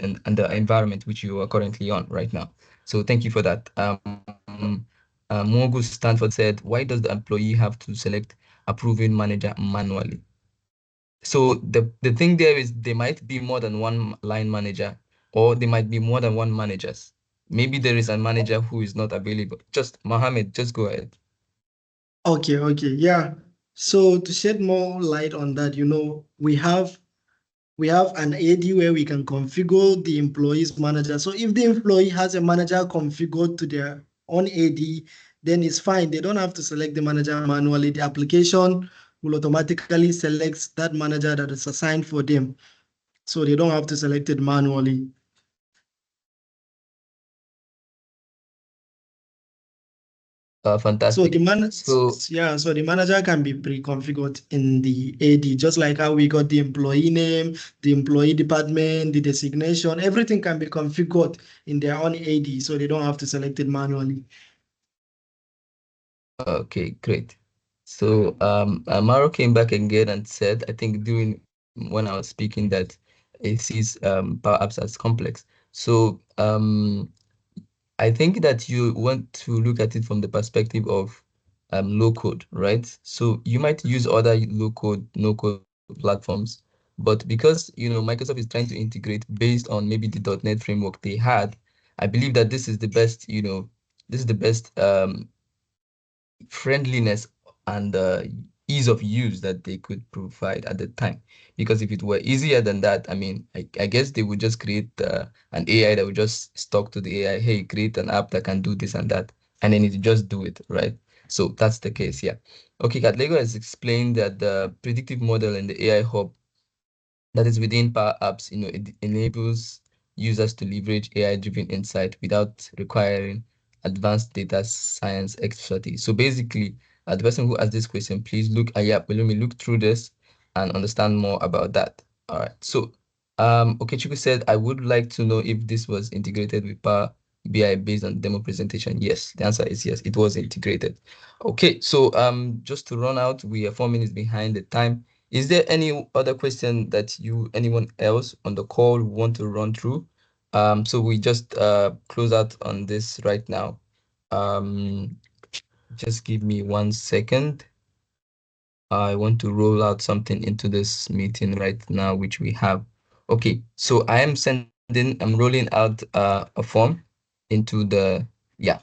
environment which you are currently on right now. So thank you for that. Morgus Stanford said, why does the employee have to select approving manager manually? So the thing there is there might be more than one line manager, or there might be more than one managers. Maybe there is a manager who is not available. Just Mohammed, just go ahead. Okay, yeah. So to shed more light on that, we have an AD where we can configure the employee's manager. So if the employee has a manager configured to their own AD, then it's fine. They don't have to select the manager manually. The application will automatically select that manager that is assigned for them. So they don't have to select it manually. Fantastic. So the manager can be pre-configured in the AD, just like how we got the employee name, the employee department, the designation, everything can be configured in their own AD, so they don't have to select it manually. Okay, great. So Amaro came back again and said, I think during when I was speaking, that it sees Power Apps as complex. So I think that you want to look at it from the perspective of low code, right? So you might use other low code, no code platforms, but because Microsoft is trying to integrate based on maybe the .NET framework they had, I believe that this is the best, this is the best friendliness and ease of use that they could provide at the time. Because if it were easier than that, I guess they would just create an AI that would just talk to the AI, hey, create an app that can do this and that, and then it just do it, right? So that's the case, yeah. Okay, Katlego has explained that the predictive model in the AI hub that is within Power Apps, it enables users to leverage AI-driven insight without requiring advanced data science expertise. So basically, the person who asked this question, please look, let me look through this and understand more about that. All right. So, Okechukwu said, I would like to know if this was integrated with Power BI based on demo presentation. Yes, the answer is yes, it was integrated. Okay, so just to run out, we are 4 minutes behind the time. Is there any other question that anyone else on the call want to run through? So we just close out on this right now. Just give me 1 second. I want to roll out something into this meeting right now, which we have. Okay, so I'm rolling out a form into yeah,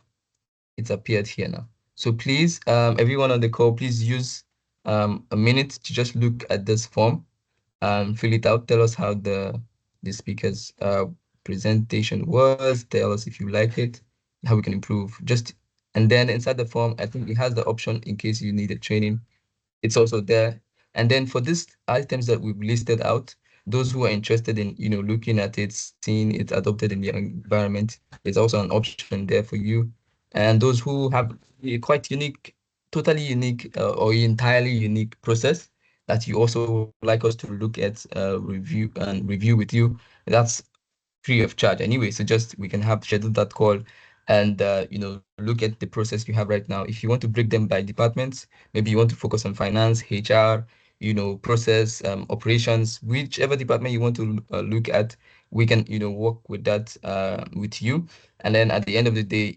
it's appeared here now. So please, everyone on the call, please use a minute to just look at this form and fill it out. Tell us how the speaker's presentation was. Tell us if you like it, how we can improve. And then inside the form, I think it has the option in case you need a training. It's also there. And then for these items that we've listed out, those who are interested in looking at it, seeing it adopted in their environment, there's also an option there for you. And those who have a quite unique, totally unique or entirely unique process that you also would like us to look at, review with you, that's free of charge anyway. So just we can have schedule that call and look at the process you have right now. If you want to break them by departments, maybe you want to focus on finance, HR, process, operations, whichever department you want to look at, we can work with that with you. And then at the end of the day,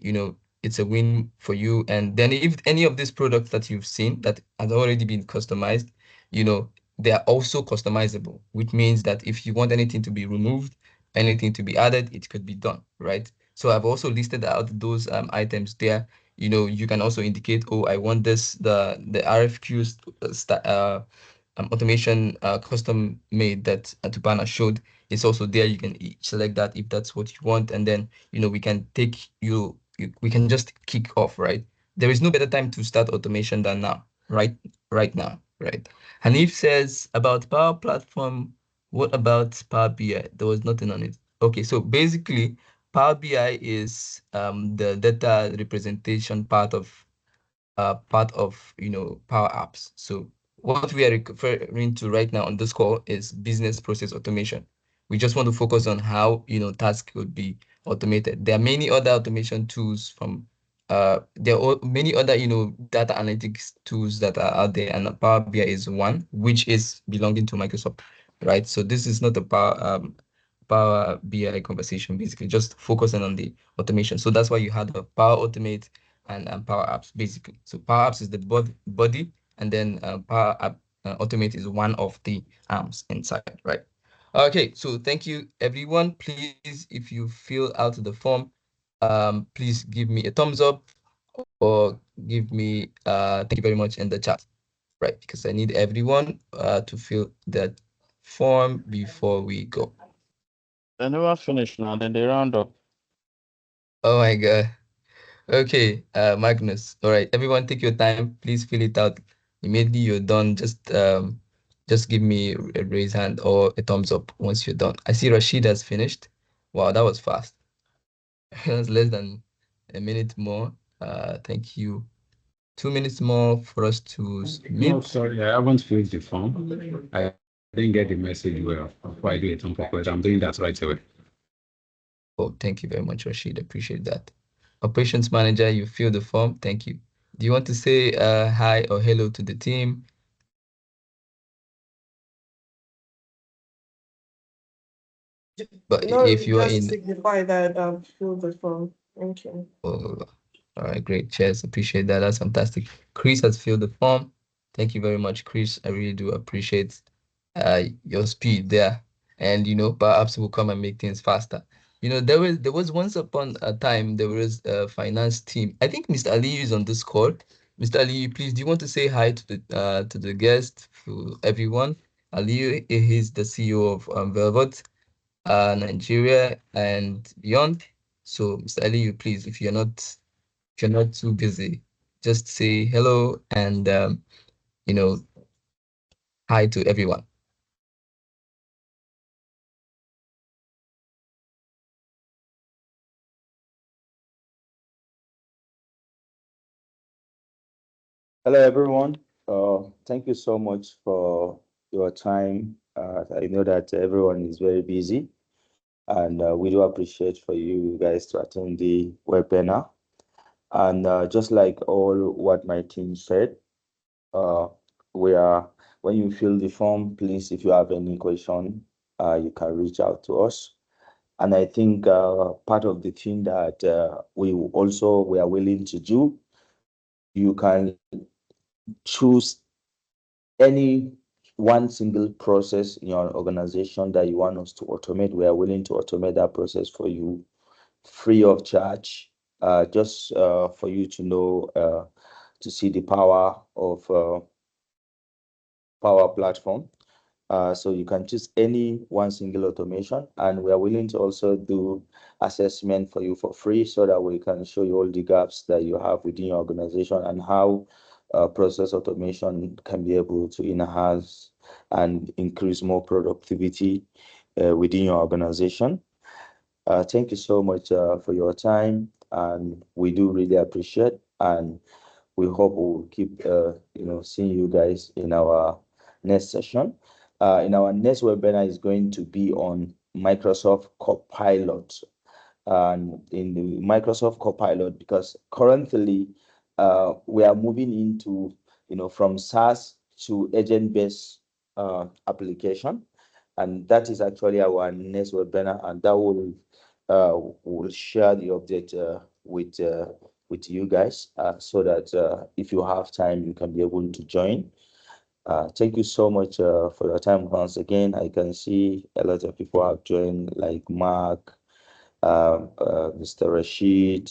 it's a win for you. And then if any of these products that you've seen that has already been customized, they are also customizable, which means that if you want anything to be removed, anything to be added, it could be done, right? So I've also listed out those items there. You can also indicate, oh, I want this, the RFQs automation custom made that Tupana showed is also there. You can select that if that's what you want, and then we can we can just kick off, right? There is no better time to start automation than now, right? Right now, right? Hanif says about Power Platform, what about Power BI? There was nothing on it. Okay, so basically Power BI is the data representation part of Power Apps. So what we are referring to right now on this call is business process automation. We just want to focus on how tasks could be automated. There are many other automation tools from there are many other data analytics tools that are out there, and Power BI is one, which is belonging to Microsoft, right? So this is not a Power BI conversation, basically just focusing on the automation. So that's why you had a Power Automate and Power Apps, basically. So Power Apps is the body, and then Power App Automate is one of the arms inside, right? Okay, so thank you, everyone. Please, if you fill out the form, please give me a thumbs up or give me thank you very much in the chat, right? Because I need everyone to fill that form before we go. They never finish now, then they round up. Oh my God. Okay, Magnus. All right, everyone take your time. Please fill it out. Immediately you're done, just give me a raise hand or a thumbs up once you're done. I see Rashid has finished. Wow, that was fast. That's less than a minute more. Thank you. 2 minutes more for us to submit. No, sorry, I haven't filled the form. I didn't get the message well before I do it on purpose. I'm doing that right away. Oh, thank you very much, Rashid. Appreciate that. Operations manager, you fill the form. Thank you. Do you want to say hi or hello to the team? But No, if you are just in, signify that fill the form. Thank you. oh, all right, great. Cheers. Appreciate that. That's fantastic. Chris has filled the form. Thank you very much, Chris. I really do appreciate your speed there. And perhaps we'll come and make things faster. There was once upon a time there was a finance team. I think Mr. Ali is on this call. Mr. Ali, please, do you want to say hi to the guest, to everyone? Ali, he's the CEO of Velvet, Nigeria and beyond. So, Mr. Ali, you please, if you're not too busy, just say hello and you know hi to everyone. Hello, everyone. Thank you so much for your time. I know that everyone is very busy, and we do appreciate for you guys to attend the webinar. And just like all what my team said, when you fill the form, please, if you have any question, you can reach out to us. And I think part of the thing that we are willing to do, you can choose any one single process in your organization that you want us to automate. We are willing to automate that process for you free of charge, just for you to know, to see the power of Power Platform. So you can choose any one single automation, and we are willing to also do assessment for you for free so that we can show you all the gaps that you have within your organization and how process automation can be able to enhance and increase more productivity within your organization. Thank you so much for your time, and we do really appreciate, and we hope we'll keep seeing you guys in our next session. In our next webinar is going to be on Microsoft Copilot. And in the Microsoft Copilot, because currently we are moving into, from SaaS to agent-based application. And that is actually our next webinar, and that will share the update with you guys so that if you have time, you can be able to join. Thank you so much for your time once again. I can see a lot of people have joined, like Mark, Mr. Rashid,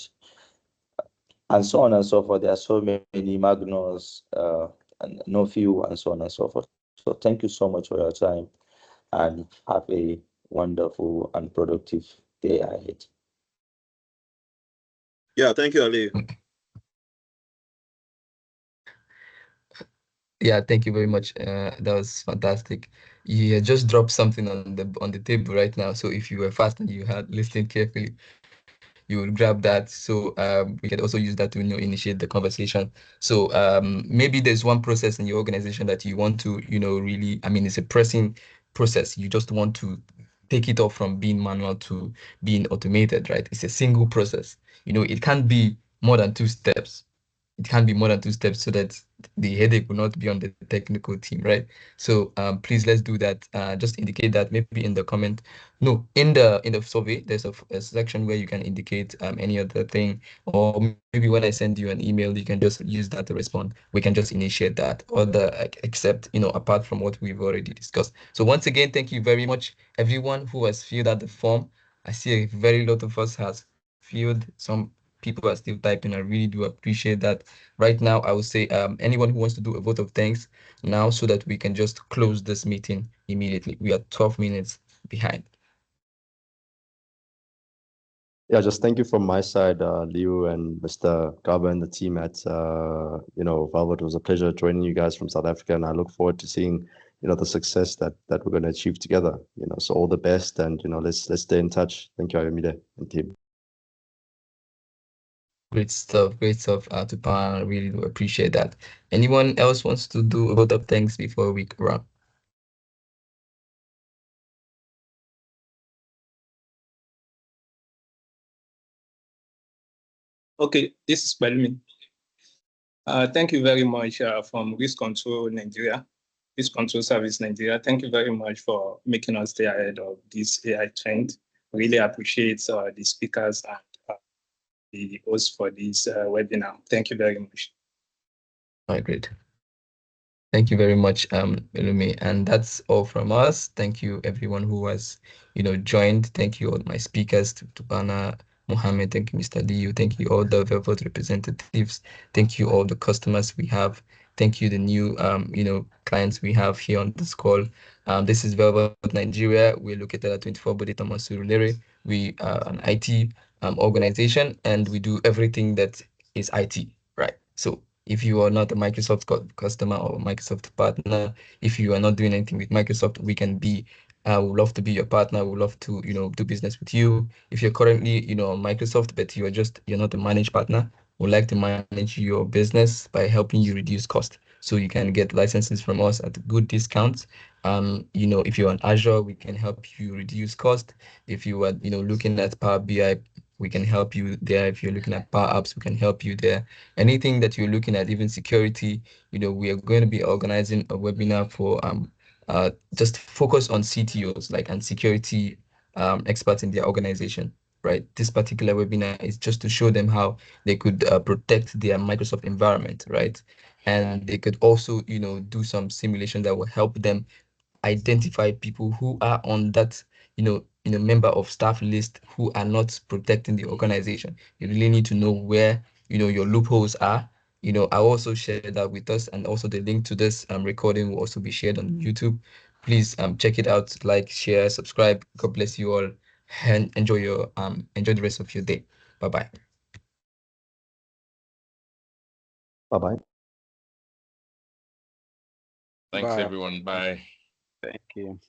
and so on and so forth. There are so many Magnus, and Nofiu, and so on and so forth. So thank you so much for your time, and have a wonderful and productive day ahead. Yeah, thank you, Ali. Yeah, thank you very much. That was fantastic. You just dropped something on the table right now. So if you were fast and you had listened carefully, you would grab that. So we can also use that to initiate the conversation. So maybe there's one process in your organization that you want to really, I mean, it's a pressing process. You just want to take it off from being manual to being automated, right? It's a single process. It can't be more than 2 steps. It can't be more than 2 steps so that the headache will not be on the technical team, right? So please let's do that. Just indicate that maybe in the comment. No, in the survey, there's a section where you can indicate any other thing, or maybe when I send you an email, you can just use that to respond. We can just initiate that, or except apart from what we've already discussed. So once again, thank you very much, everyone who has filled out the form. I see a very lot of us has filled. Some people are still typing. I really do appreciate that. Right now, I would say anyone who wants to do a vote of thanks now so that we can just close this meeting immediately. We are 12 minutes behind. Yeah, just thank you from my side, Liu and Mr. Gaba and the team at Velvet. It was a pleasure joining you guys from South Africa, and I look forward to seeing the success that we're going to achieve together. So all the best, and let's stay in touch. Thank you, Ayomide and team. Great stuff, Tupan. I really do appreciate that. Anyone else wants to do a vote of thanks before we run? Okay, this is Belmi. Thank you very much from Risk Control Nigeria, Risk Control Service Nigeria. Thank you very much for making us stay ahead of this AI trend. Really appreciate the speakers and the host for this webinar. Thank you very much. All right, great. Thank you very much, Ilumi. And that's all from us. Thank you, everyone who has, joined. Thank you, all my speakers, Tubana, Mohammed. Thank you, Mr. Liu. Thank you, all the Velvet representatives. Thank you, all the customers we have. Thank you, the new, clients we have here on this call. This is Velvet Nigeria. We're located at 24 Bode Thomas Surulere. We are an IT organization, and we do everything that is IT, right? So if you are not a Microsoft customer or Microsoft partner, if you are not doing anything with Microsoft, we can be, we'd love to be your partner. We'd love to, do business with you. If you're currently, on Microsoft, but you're not a managed partner, we'd like to manage your business by helping you reduce cost. So you can get licenses from us at good discounts. If you're on Azure, we can help you reduce cost. If you are, looking at Power BI, we can help you there. If you're looking at Power Apps, we can help you there. Anything that you're looking at, even security, we are going to be organizing a webinar for just focus on CTOs, and security experts in their organization, right? This particular webinar is just to show them how they could protect their Microsoft environment, right? And they could also, do some simulation that will help them identify people who are on that, member of staff list who are not protecting the organization. You really need to know where, your loopholes are. I also share that with us, and also the link to this recording will also be shared on YouTube. Please check it out, like, share, subscribe. God bless you all, and enjoy the rest of your day. Bye-bye. Bye-bye. Thanks, everyone. Bye. Thank you.